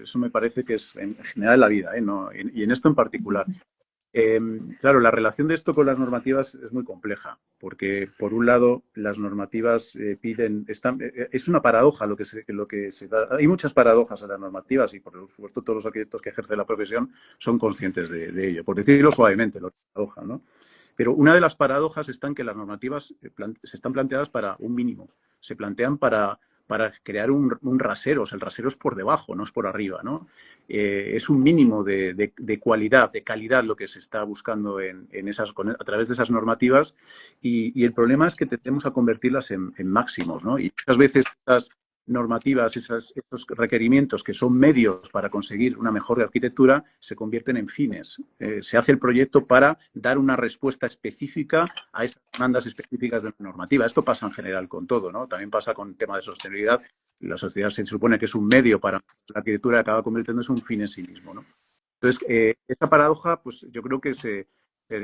Eso me parece que es en general en la vida, ¿eh? No, y en esto en particular. Claro, la relación de esto con las normativas es muy compleja, porque por un lado las normativas es una paradoja lo que se da. Hay muchas paradojas en las normativas y por supuesto todos los arquitectos que ejercen la profesión son conscientes de ello, por decirlo suavemente, lo que es paradoja, ¿no? Pero una de las paradojas está en que las normativas se están planteadas para un mínimo, se plantean para crear un rasero, o sea, el rasero es por debajo, no es por arriba, ¿no? Es un mínimo de cualidad, de calidad lo que se está buscando a través de esas normativas y el problema es que tendemos a convertirlas en máximos, ¿no? Y muchas veces esas normativas, esos requerimientos que son medios para conseguir una mejor arquitectura, se convierten en fines. Se hace el proyecto para dar una respuesta específica a esas demandas específicas de la normativa. Esto pasa en general con todo, ¿no? También pasa con el tema de sostenibilidad. La sociedad se supone que es un medio para la arquitectura y acaba convirtiéndose en un fin en sí mismo, ¿no? Entonces, esta paradoja, pues yo creo que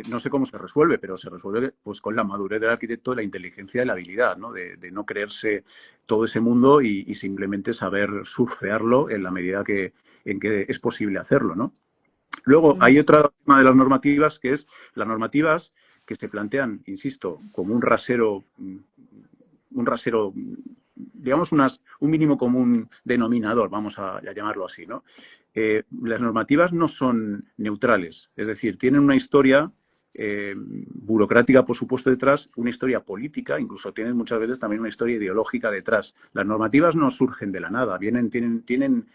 no sé cómo se resuelve, pero se resuelve pues con la madurez del arquitecto, la inteligencia y la habilidad, ¿no? De no creerse todo ese mundo y simplemente saber surfearlo en la medida en que es posible hacerlo, ¿no? Luego, hay otro tema de las normativas, que es las normativas que se plantean, insisto, como un rasero, digamos, un mínimo común denominador, vamos a llamarlo así, ¿no? Las normativas no son neutrales, es decir, tienen una historia burocrática, por supuesto, detrás, una historia política, incluso tienen muchas veces también una historia ideológica detrás. Las normativas no surgen de la nada, tienen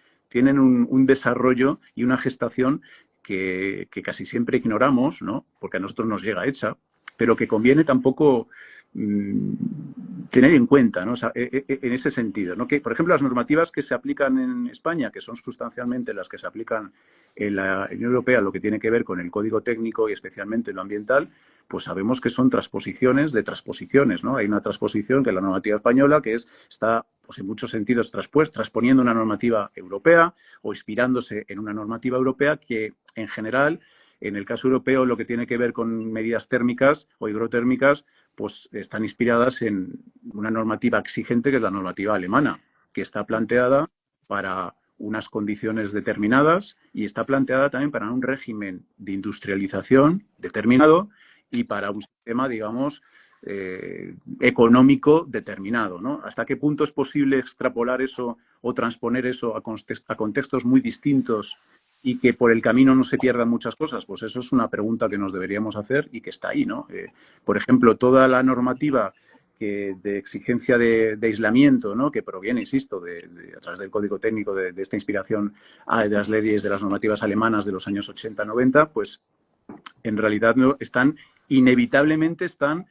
un desarrollo y una gestación que casi siempre ignoramos, ¿no? Porque a nosotros nos llega hecha, pero que conviene tampoco tener en cuenta, ¿no? O sea, en ese sentido, ¿no? Que, por ejemplo, las normativas que se aplican en España, que son sustancialmente las que se aplican en la Unión Europea, lo que tiene que ver con el código técnico y especialmente lo ambiental, pues sabemos que son transposiciones de transposiciones, ¿no? Hay una transposición que es la normativa española, que está, pues en muchos sentidos, transponiendo una normativa europea o inspirándose en una normativa europea que, en general, en el caso europeo, lo que tiene que ver con medidas térmicas o hidrotérmicas, pues están inspiradas en una normativa exigente que es la normativa alemana, que está planteada para unas condiciones determinadas y está planteada también para un régimen de industrialización determinado y para un sistema, digamos, económico determinado, ¿no? ¿Hasta qué punto es posible extrapolar eso o transponer eso a contextos muy distintos y que por el camino no se pierdan muchas cosas? Pues eso es una pregunta que nos deberíamos hacer y que está ahí, ¿no? Por ejemplo, toda la normativa de exigencia de aislamiento, ¿no? Que proviene, insisto, a través del código técnico de esta inspiración de las leyes, de las normativas alemanas de los años 80-90, pues en realidad no, inevitablemente están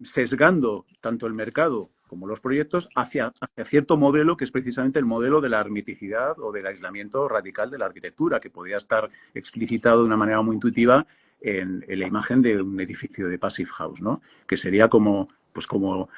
sesgando tanto el mercado como los proyectos hacia cierto modelo que es precisamente el modelo de la hermeticidad o del aislamiento radical de la arquitectura, que podría estar explicitado de una manera muy intuitiva en la imagen de un edificio de Passive House, ¿no? Que sería como, pues como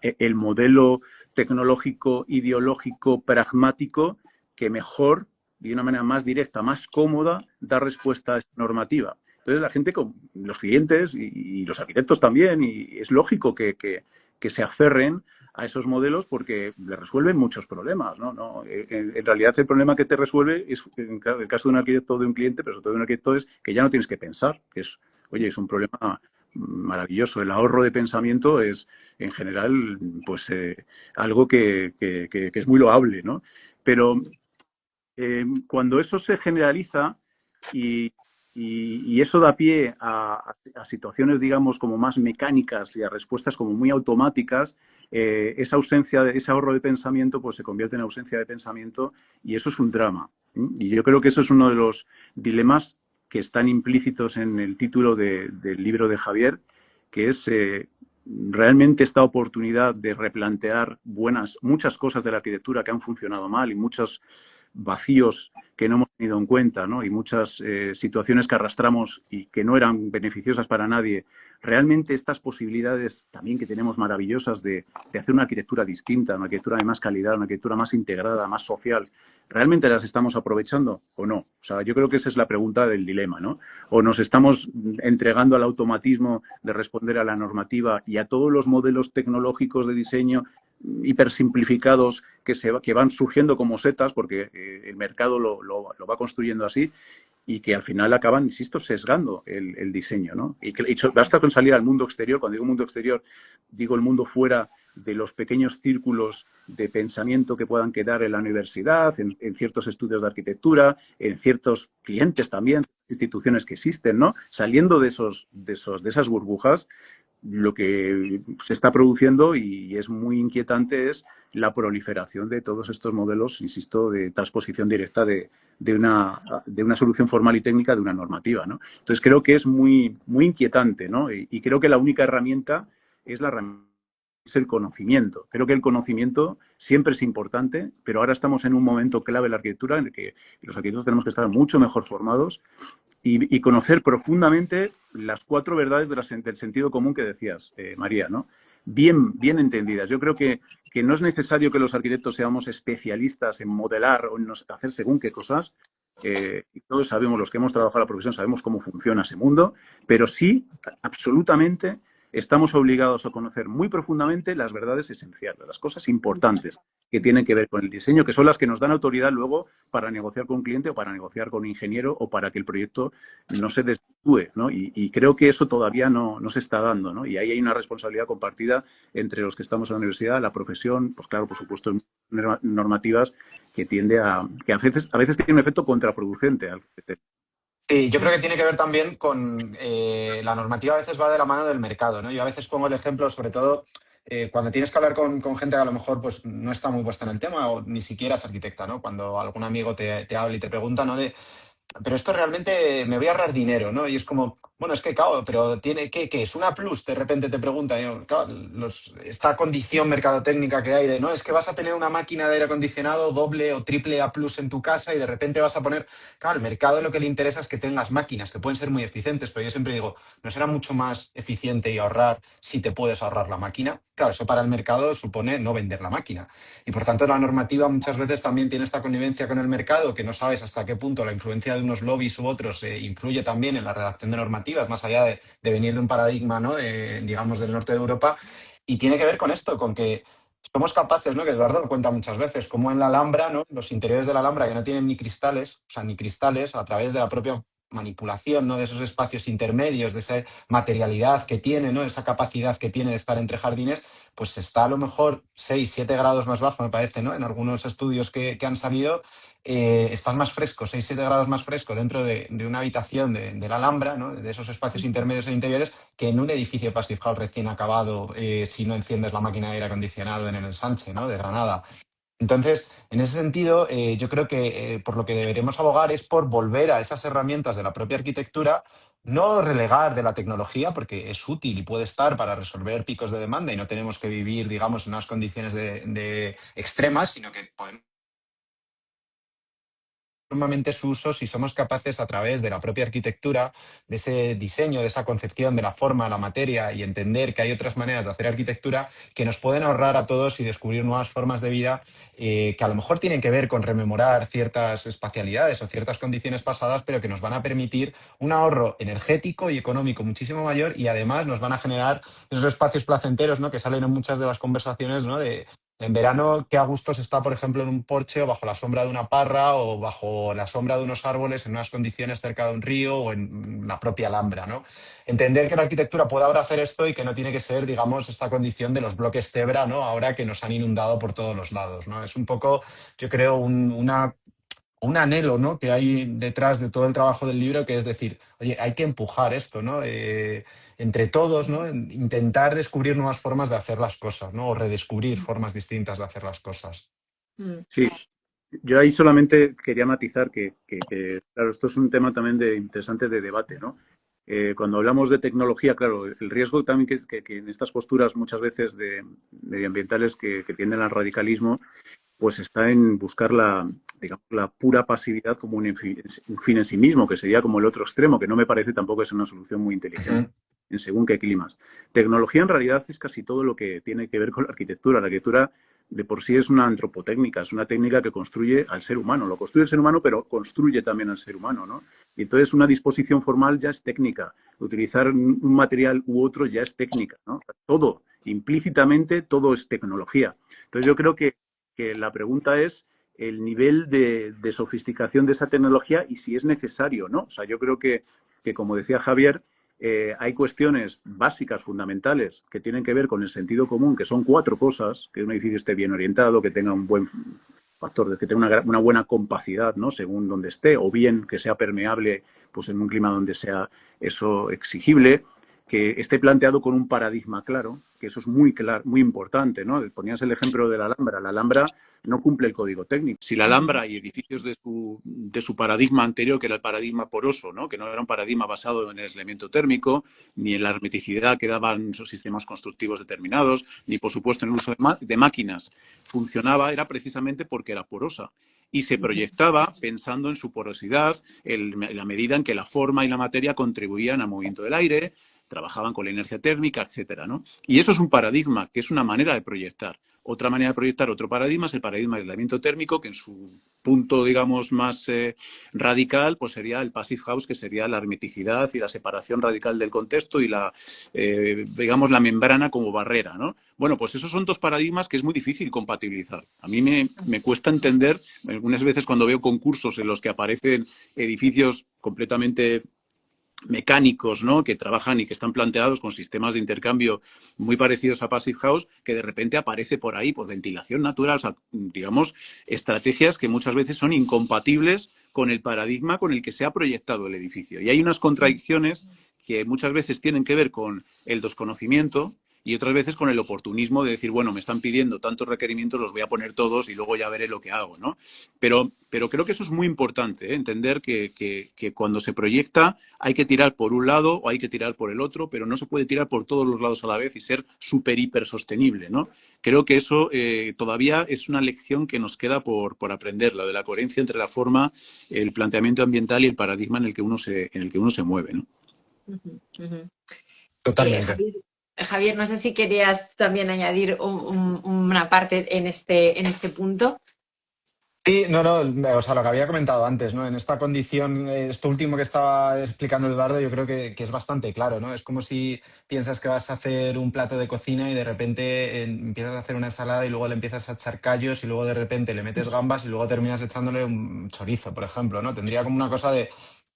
el modelo tecnológico, ideológico, pragmático que mejor, de una manera más directa, más cómoda, da respuesta a esta normativa. Entonces la gente, los clientes y los arquitectos también, y es lógico que se aferren a esos modelos porque le resuelven muchos problemas, ¿no? En realidad el problema que te resuelve es, en el caso de un arquitecto o de un cliente, pero sobre todo de un arquitecto, es que ya no tienes que pensar. Es un problema maravilloso. El ahorro de pensamiento es, en general, pues algo que es muy loable, ¿no? Pero cuando eso se generaliza y eso da pie a situaciones, digamos, como más mecánicas y a respuestas como muy automáticas, esa ausencia, ese ahorro de pensamiento, pues se convierte en ausencia de pensamiento y eso es un drama. Y yo creo que eso es uno de los dilemas que están implícitos en el título del libro de Javier, que es realmente esta oportunidad de replantear muchas cosas de la arquitectura que han funcionado mal y muchos vacíos que no hemos tenido en cuenta, ¿no? Y muchas situaciones que arrastramos y que no eran beneficiosas para nadie. Realmente estas posibilidades también que tenemos maravillosas de hacer una arquitectura distinta, una arquitectura de más calidad, una arquitectura más integrada, más social, ¿realmente las estamos aprovechando o no? O sea, yo creo que esa es la pregunta del dilema, ¿no? O nos estamos entregando al automatismo de responder a la normativa y a todos los modelos tecnológicos de diseño hipersimplificados que van surgiendo como setas, porque el mercado lo va construyendo así, y que al final acaban, insisto, sesgando el diseño, ¿no? Y basta con salir al mundo exterior. Cuando digo mundo exterior, digo el mundo fuera de los pequeños círculos de pensamiento que puedan quedar en la universidad, en ciertos estudios de arquitectura, en ciertos clientes también, instituciones que existen, ¿no? Saliendo de esas burbujas, lo que se está produciendo y es muy inquietante es la proliferación de todos estos modelos, insisto, de transposición directa de una solución formal y técnica de una normativa, ¿no? Entonces creo que es muy, muy inquietante, ¿no? Y creo que la única herramienta es el conocimiento. Creo que el conocimiento siempre es importante, pero ahora estamos en un momento clave de la arquitectura en el que los arquitectos tenemos que estar mucho mejor formados y conocer profundamente las 4 verdades del sentido común que decías, María, ¿no? Bien entendidas. Yo creo que no es necesario que los arquitectos seamos especialistas en modelar o en hacer según qué cosas. Todos sabemos, los que hemos trabajado en la profesión, sabemos cómo funciona ese mundo, pero sí, absolutamente, estamos obligados a conocer muy profundamente las verdades esenciales, las cosas importantes que tienen que ver con el diseño, que son las que nos dan autoridad luego para negociar con un cliente o para negociar con un ingeniero o para que el proyecto no se desvirtúe, ¿no? Y creo que eso todavía no se está dando, ¿no? Y ahí hay una responsabilidad compartida entre los que estamos en la universidad, la profesión, pues claro, por supuesto, normativas que tiende que a veces tiene un efecto contraproducente. Sí, yo creo que tiene que ver también con la normativa a veces va de la mano del mercado, ¿no? Yo a veces pongo el ejemplo, sobre todo cuando tienes que hablar con gente que a lo mejor pues, no está muy puesta en el tema o ni siquiera es arquitecta, ¿no? Cuando algún amigo te habla y te pregunta, ¿no? Pero esto realmente me voy a ahorrar dinero, ¿no? Y es como, bueno, es que, claro, pero tiene ¿qué es? ¿Una plus? De repente te preguntan, claro, esta condición mercadotécnica que hay de, no, es que vas a tener una máquina de aire acondicionado doble o triple A plus en tu casa y de repente vas a poner, claro, al mercado lo que le interesa es que tengas máquinas que pueden ser muy eficientes, pero yo siempre digo, ¿no será mucho más eficiente y ahorrar si te puedes ahorrar la máquina? Claro, eso para el mercado supone no vender la máquina. Y por tanto, la normativa muchas veces también tiene esta connivencia con el mercado, que no sabes hasta qué punto la influencia de unos lobbies u otros influye también en la redacción de normativas, más allá de venir de un paradigma, ¿no? Digamos, del norte de Europa. Y tiene que ver con esto, con que somos capaces, ¿no? Que Eduardo lo cuenta muchas veces, como en la Alhambra, ¿no? Los interiores de la Alhambra que no tienen ni cristales, o sea, ni cristales, a través de la propia manipulación, ¿no? De esos espacios intermedios, de esa materialidad que tiene, ¿no? Esa capacidad que tiene de estar entre jardines, pues está a lo mejor 6 7 grados más bajo, me parece, ¿no? En algunos estudios que han salido, estás más fresco, 6 7 grados más fresco dentro de una habitación de la Alhambra, ¿no? De esos espacios intermedios e interiores, que en un edificio Passive House recién acabado, si no enciendes la máquina de aire acondicionado en el ensanche, ¿no? De Granada. Entonces, en ese sentido, yo creo que por lo que deberemos abogar es por volver a esas herramientas de la propia arquitectura, no relegar de la tecnología, porque es útil y puede estar para resolver picos de demanda y no tenemos que vivir, digamos, en unas condiciones de extremas, sino que podemos normalmente su uso si somos capaces a través de la propia arquitectura, de ese diseño, de esa concepción de la forma, la materia y entender que hay otras maneras de hacer arquitectura que nos pueden ahorrar a todos y descubrir nuevas formas de vida que a lo mejor tienen que ver con rememorar ciertas espacialidades o ciertas condiciones pasadas, pero que nos van a permitir un ahorro energético y económico muchísimo mayor y además nos van a generar esos espacios placenteros, ¿no? Que salen en muchas de las conversaciones, ¿no? En verano, qué a gusto se está, por ejemplo, en un porche o bajo la sombra de una parra o bajo la sombra de unos árboles en unas condiciones cerca de un río o en la propia Alhambra, ¿no? Entender que la arquitectura puede ahora hacer esto y que no tiene que ser, digamos, esta condición de los bloques Zebra, ¿no? Ahora que nos han inundado por todos los lados, ¿no? Es un poco, yo creo, un anhelo, ¿no? Que hay detrás de todo el trabajo del libro, que es decir, oye, hay que empujar esto, ¿no? Entre todos, ¿no? Intentar descubrir nuevas formas de hacer las cosas, ¿no? O redescubrir formas distintas de hacer las cosas. Sí, yo ahí solamente quería matizar que, claro, esto es un tema también interesante de debate, ¿no? Cuando hablamos de tecnología, claro, el riesgo también que en estas posturas muchas veces de medioambientales que tienden al radicalismo, pues está en buscar digamos, la pura pasividad como un fin en sí mismo, que sería como el otro extremo, que no me parece tampoco es una solución muy inteligente en según qué climas. Tecnología en realidad es casi todo lo que tiene que ver con la arquitectura. La arquitectura de por sí es una antropotécnica, es una técnica que construye al ser humano. Lo construye el ser humano, pero construye también al ser humano, ¿no? Y entonces una disposición formal ya es técnica. Utilizar un material u otro ya es técnica, ¿no? Todo, implícitamente, todo es tecnología. Entonces yo creo que la pregunta es el nivel de sofisticación de esa tecnología y si es necesario, ¿no? O sea, yo creo que como decía Javier, hay cuestiones básicas, fundamentales, que tienen que ver con el sentido común, que son 4 cosas: que un edificio esté bien orientado, que tenga un buen factor, que tenga una buena compacidad, ¿no? Según donde esté, o bien que sea permeable, pues en un clima donde sea eso exigible, que esté planteado con un paradigma claro, que eso es muy claro, muy importante, ¿no? Ponías el ejemplo de la Alhambra. La Alhambra no cumple el código técnico. Si la Alhambra y edificios de su paradigma anterior, que era el paradigma poroso, ¿no? Que no era un paradigma basado en el aislamiento térmico, ni en la hermeticidad que daban esos sistemas constructivos determinados, ni por supuesto en el uso de máquinas, funcionaba, era precisamente porque era porosa y se proyectaba pensando en su porosidad, en la medida en que la forma y la materia contribuían al movimiento del aire, trabajaban con la inercia térmica, etcétera, ¿no? Y eso es un paradigma, que es una manera de proyectar. Otra manera de proyectar otro paradigma es el paradigma de aislamiento térmico, que en su punto, digamos, más radical, pues sería el Passive House, que sería la hermeticidad y la separación radical del contexto y digamos, la membrana como barrera, ¿no? Bueno, pues esos son 2 paradigmas que es muy difícil compatibilizar. A mí me cuesta entender, algunas veces cuando veo concursos en los que aparecen edificios completamente mecánicos, ¿no? Que trabajan y que están planteados con sistemas de intercambio muy parecidos a Passive House, que de repente aparece por ahí, por ventilación natural, o sea, digamos, estrategias que muchas veces son incompatibles con el paradigma con el que se ha proyectado el edificio. Y hay unas contradicciones que muchas veces tienen que ver con el desconocimiento y otras veces con el oportunismo de decir, bueno, me están pidiendo tantos requerimientos, los voy a poner todos y luego ya veré lo que hago, ¿no? Pero creo que eso es muy importante, ¿eh? Entender que cuando se proyecta hay que tirar por un lado o hay que tirar por el otro, pero no se puede tirar por todos los lados a la vez y ser súper hiper sostenible, ¿no? Creo que eso todavía es una lección que nos queda por aprender, la de la coherencia entre la forma, el planteamiento ambiental y el paradigma en el que uno se mueve, ¿no? Totalmente. Javier, no sé si querías también añadir una parte en este punto. Sí, no, o sea, lo que había comentado antes, ¿no? En esta condición, esto último que estaba explicando Eduardo, yo creo que es bastante claro, ¿no? Es como si piensas que vas a hacer un plato de cocina y de repente empiezas a hacer una ensalada y luego le empiezas a echar callos y luego de repente le metes gambas y luego terminas echándole un chorizo, por ejemplo, ¿no? Tendría como una cosa de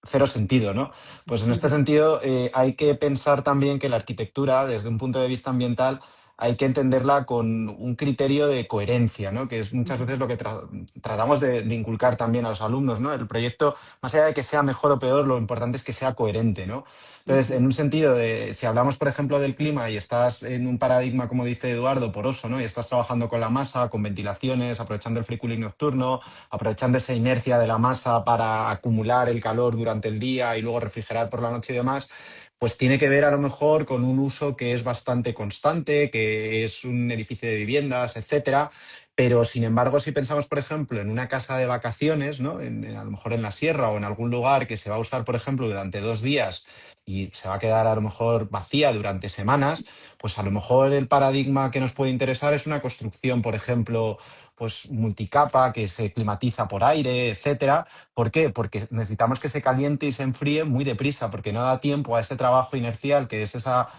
cero sentido, ¿no? Pues en este sentido hay que pensar también que la arquitectura, desde un punto de vista ambiental, hay que entenderla con un criterio de coherencia, ¿no? Que es muchas veces lo que tratamos de inculcar también a los alumnos, ¿no? El proyecto, más allá de que sea mejor o peor, lo importante es que sea coherente, ¿no? Entonces, en un sentido de, si hablamos, por ejemplo, del clima y estás en un paradigma, como dice Eduardo, poroso, ¿no? Y estás trabajando con la masa, con ventilaciones, aprovechando el free cooling nocturno, aprovechando esa inercia de la masa para acumular el calor durante el día y luego refrigerar por la noche y demás, pues tiene que ver a lo mejor con un uso que es bastante constante, que es un edificio de viviendas, etcétera. Pero, sin embargo, si pensamos, por ejemplo, en una casa de vacaciones, ¿no? A lo mejor en la sierra o en algún lugar que se va a usar, por ejemplo, durante 2 días y se va a quedar a lo mejor vacía durante semanas, pues a lo mejor el paradigma que nos puede interesar es una construcción, por ejemplo, pues multicapa, que se climatiza por aire, etcétera. ¿Por qué? Porque necesitamos que se caliente y se enfríe muy deprisa, porque no da tiempo a ese trabajo inercial, que es esa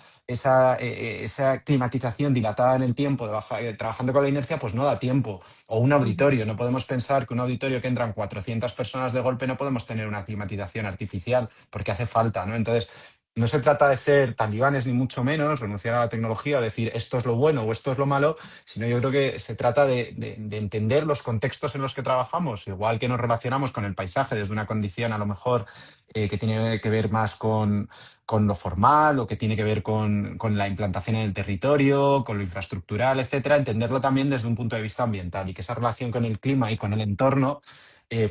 climatización dilatada en el tiempo, trabajando con la inercia, pues no da tiempo. O un auditorio, no podemos pensar que un auditorio que entran 400 personas de golpe no podemos tener una climatización artificial, porque hace falta, ¿no? Entonces, no se trata de ser talibanes ni mucho menos, renunciar a la tecnología o decir esto es lo bueno o esto es lo malo, sino yo creo que se trata de entender los contextos en los que trabajamos, igual que nos relacionamos con el paisaje desde una condición a lo mejor que tiene que ver más con lo formal o que tiene que ver con la implantación en el territorio, con lo infraestructural, etcétera, entenderlo también desde un punto de vista ambiental y que esa relación con el clima y con el entorno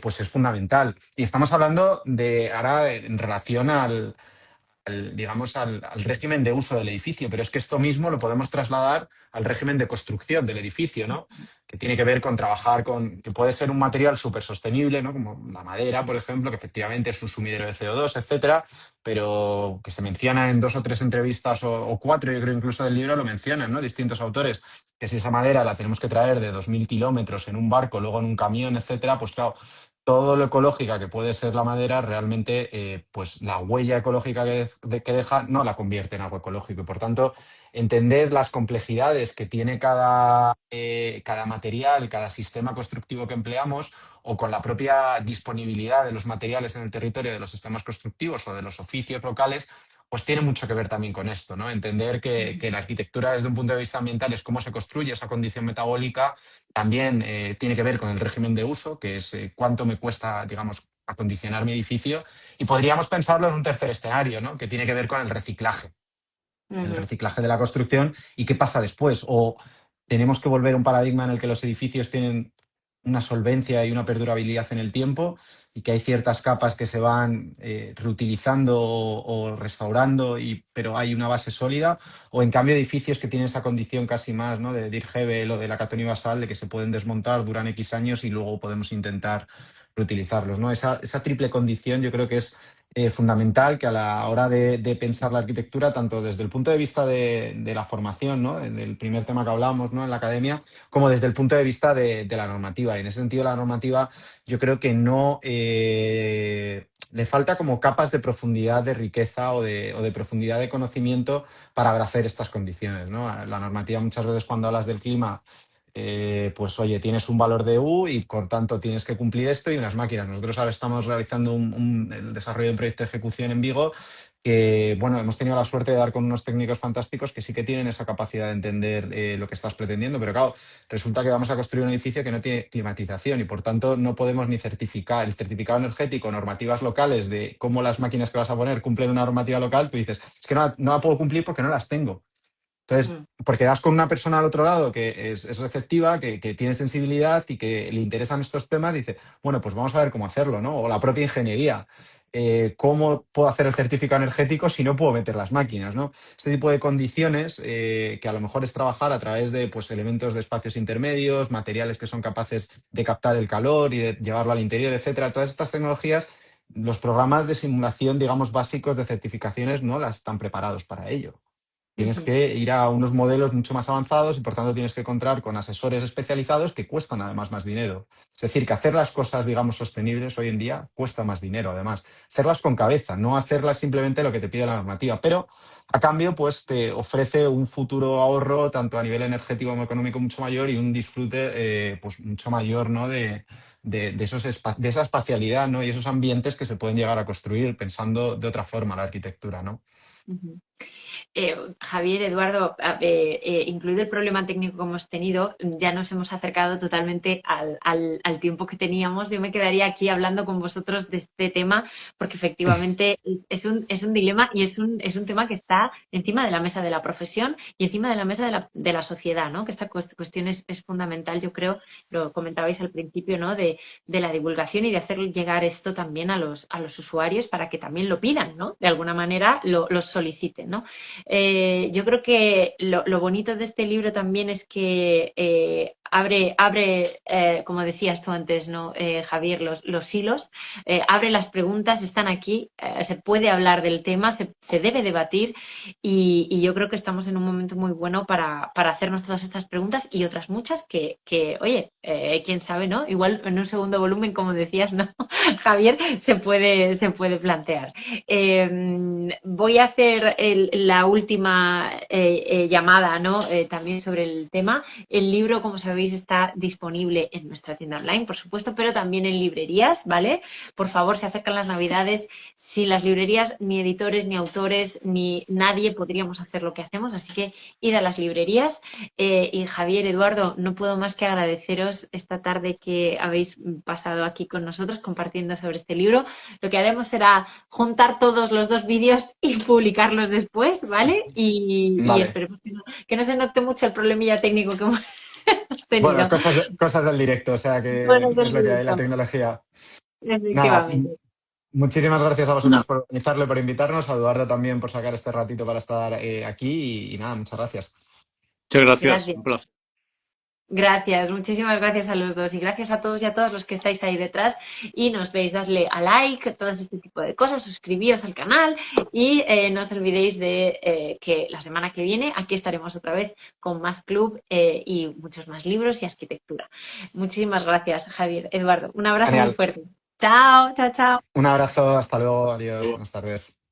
pues es fundamental. Y estamos hablando de ahora en relación digamos, al régimen de uso del edificio, pero es que esto mismo lo podemos trasladar al régimen de construcción del edificio, ¿no? Que tiene que ver con trabajar que puede ser un material súper sostenible, ¿no? Como la madera, por ejemplo, que efectivamente es un sumidero de CO2, etcétera, pero que se menciona en 2 o 3 entrevistas o 4, yo creo incluso del libro lo mencionan, ¿no? Distintos autores, que si esa madera la tenemos que traer de 2000 kilómetros en un barco, luego en un camión, etcétera, pues claro, todo lo ecológica que puede ser la madera, realmente pues la huella ecológica que deja no la convierte en algo ecológico. Y por tanto, entender las complejidades que tiene cada material, cada sistema constructivo que empleamos, o con la propia disponibilidad de los materiales en el territorio de los sistemas constructivos o de los oficios locales, pues tiene mucho que ver también con esto, ¿no? Entender que la arquitectura desde un punto de vista ambiental es cómo se construye esa condición metabólica. También tiene que ver con el régimen de uso, que es cuánto me cuesta, digamos, acondicionar mi edificio. Y podríamos pensarlo en un tercer escenario, ¿no? Que tiene que ver con el reciclaje de la construcción y qué pasa después. O tenemos que volver a un paradigma en el que los edificios tienen una solvencia y una perdurabilidad en el tiempo y que hay ciertas capas que se van reutilizando o restaurando, pero hay una base sólida, o en cambio edificios que tienen esa condición casi más, ¿no? De Dirkhevel o de la Catoni Basal, de que se pueden desmontar, duran X años y luego podemos intentar reutilizarlos, ¿no? Esa triple condición yo creo que es fundamental, que a la hora de pensar la arquitectura, tanto desde el punto de vista de la formación, ¿no? Del primer tema que hablábamos, ¿no? En la academia, como desde el punto de vista de la normativa. Y en ese sentido, la normativa yo creo que no le falta como capas de profundidad de riqueza o de profundidad de conocimiento para abrazar estas condiciones, ¿no? La normativa, muchas veces cuando hablas del clima, pues oye, tienes un valor de U y por tanto tienes que cumplir esto y unas máquinas. Nosotros ahora estamos realizando el desarrollo de un proyecto de ejecución en Vigo que, bueno, hemos tenido la suerte de dar con unos técnicos fantásticos que sí que tienen esa capacidad de entender lo que estás pretendiendo, pero claro, resulta que vamos a construir un edificio que no tiene climatización y por tanto no podemos ni certificar el certificado energético, normativas locales de cómo las máquinas que vas a poner cumplen una normativa local. Tú dices, es que no la puedo cumplir porque no las tengo. Entonces, porque das con una persona al otro lado que es receptiva, que tiene sensibilidad y que le interesan estos temas, dice, bueno, pues vamos a ver cómo hacerlo, ¿no? O la propia ingeniería. ¿Cómo puedo hacer el certificado energético si no puedo meter las máquinas, ¿no? Este tipo de condiciones, que a lo mejor es trabajar a través de pues, elementos de espacios intermedios, materiales que son capaces de captar el calor y de llevarlo al interior, etcétera. Todas estas tecnologías, los programas de simulación, digamos, básicos de certificaciones no las están preparados para ello. Tienes Ujú, que ir a unos modelos mucho más avanzados y por tanto tienes que contar con asesores especializados que cuestan además más dinero. Es decir, que hacer las cosas, digamos, sostenibles hoy en día cuesta más dinero además. Hacerlas con cabeza, no hacerlas simplemente lo que te pide la normativa, pero a cambio pues te ofrece un futuro ahorro tanto a nivel energético como económico mucho mayor y un disfrute pues mucho mayor, ¿no? De esa espacialidad, ¿no? Y esos ambientes que se pueden llegar a construir pensando de otra forma la arquitectura, ¿no? ujú. Javier, Eduardo, incluido el problema técnico que hemos tenido, ya nos hemos acercado totalmente al tiempo que teníamos. Yo me quedaría aquí hablando con vosotros de este tema porque efectivamente es un dilema y es un tema que está encima de la mesa de la profesión y encima de la mesa de la sociedad, ¿no? Que esta cuestión es fundamental, yo creo, lo comentabais al principio, ¿no? De la divulgación y de hacer llegar esto también a los usuarios para que también lo pidan, ¿no? De alguna manera lo soliciten, ¿no? Yo creo que lo bonito de este libro también es que como decías tú antes, ¿no? Javier, los hilos, abre las preguntas, están aquí, se puede hablar del tema, se debe debatir y yo creo que estamos en un momento muy bueno para hacernos todas estas preguntas y otras muchas oye, quién sabe, ¿no? Igual en un segundo volumen, como decías, ¿no? Javier, se puede plantear. Voy a hacer la última llamada, ¿no? También sobre el tema. El libro, como sabéis, está disponible en nuestra tienda online, por supuesto, pero también en librerías, ¿vale? Por favor, se acercan las Navidades. Sin las librerías, ni editores, ni autores, ni nadie podríamos hacer lo que hacemos, así que id a las librerías. Y Javier, Eduardo, no puedo más que agradeceros esta tarde que habéis pasado aquí con nosotros compartiendo sobre este libro. Lo que haremos será juntar todos los dos vídeos y publicarlos después, ¿vale? Y Vale. esperemos que no se note mucho el problemilla técnico que hemos Bueno, tenido. cosas del directo, o sea Bueno, que del es lo que hay, la directo, tecnología. Nada, efectivamente. muchísimas gracias a vosotros No, por organizarlo y por invitarnos, a Eduardo también por sacar este ratito para estar aquí y nada, muchas gracias. muchas gracias. Gracias. Un placer. Gracias, muchísimas gracias a los dos y gracias a todos y a todas los que estáis ahí detrás y nos veis, dadle a like, todo este tipo de cosas, suscribíos al canal y no os olvidéis de que la semana que viene aquí estaremos otra vez con más club y muchos más libros y arquitectura. Muchísimas gracias, Javier, Eduardo. Un abrazo muy Genial. fuerte. Chao, chao, chao. Un abrazo, hasta luego, adiós, buenas tardes.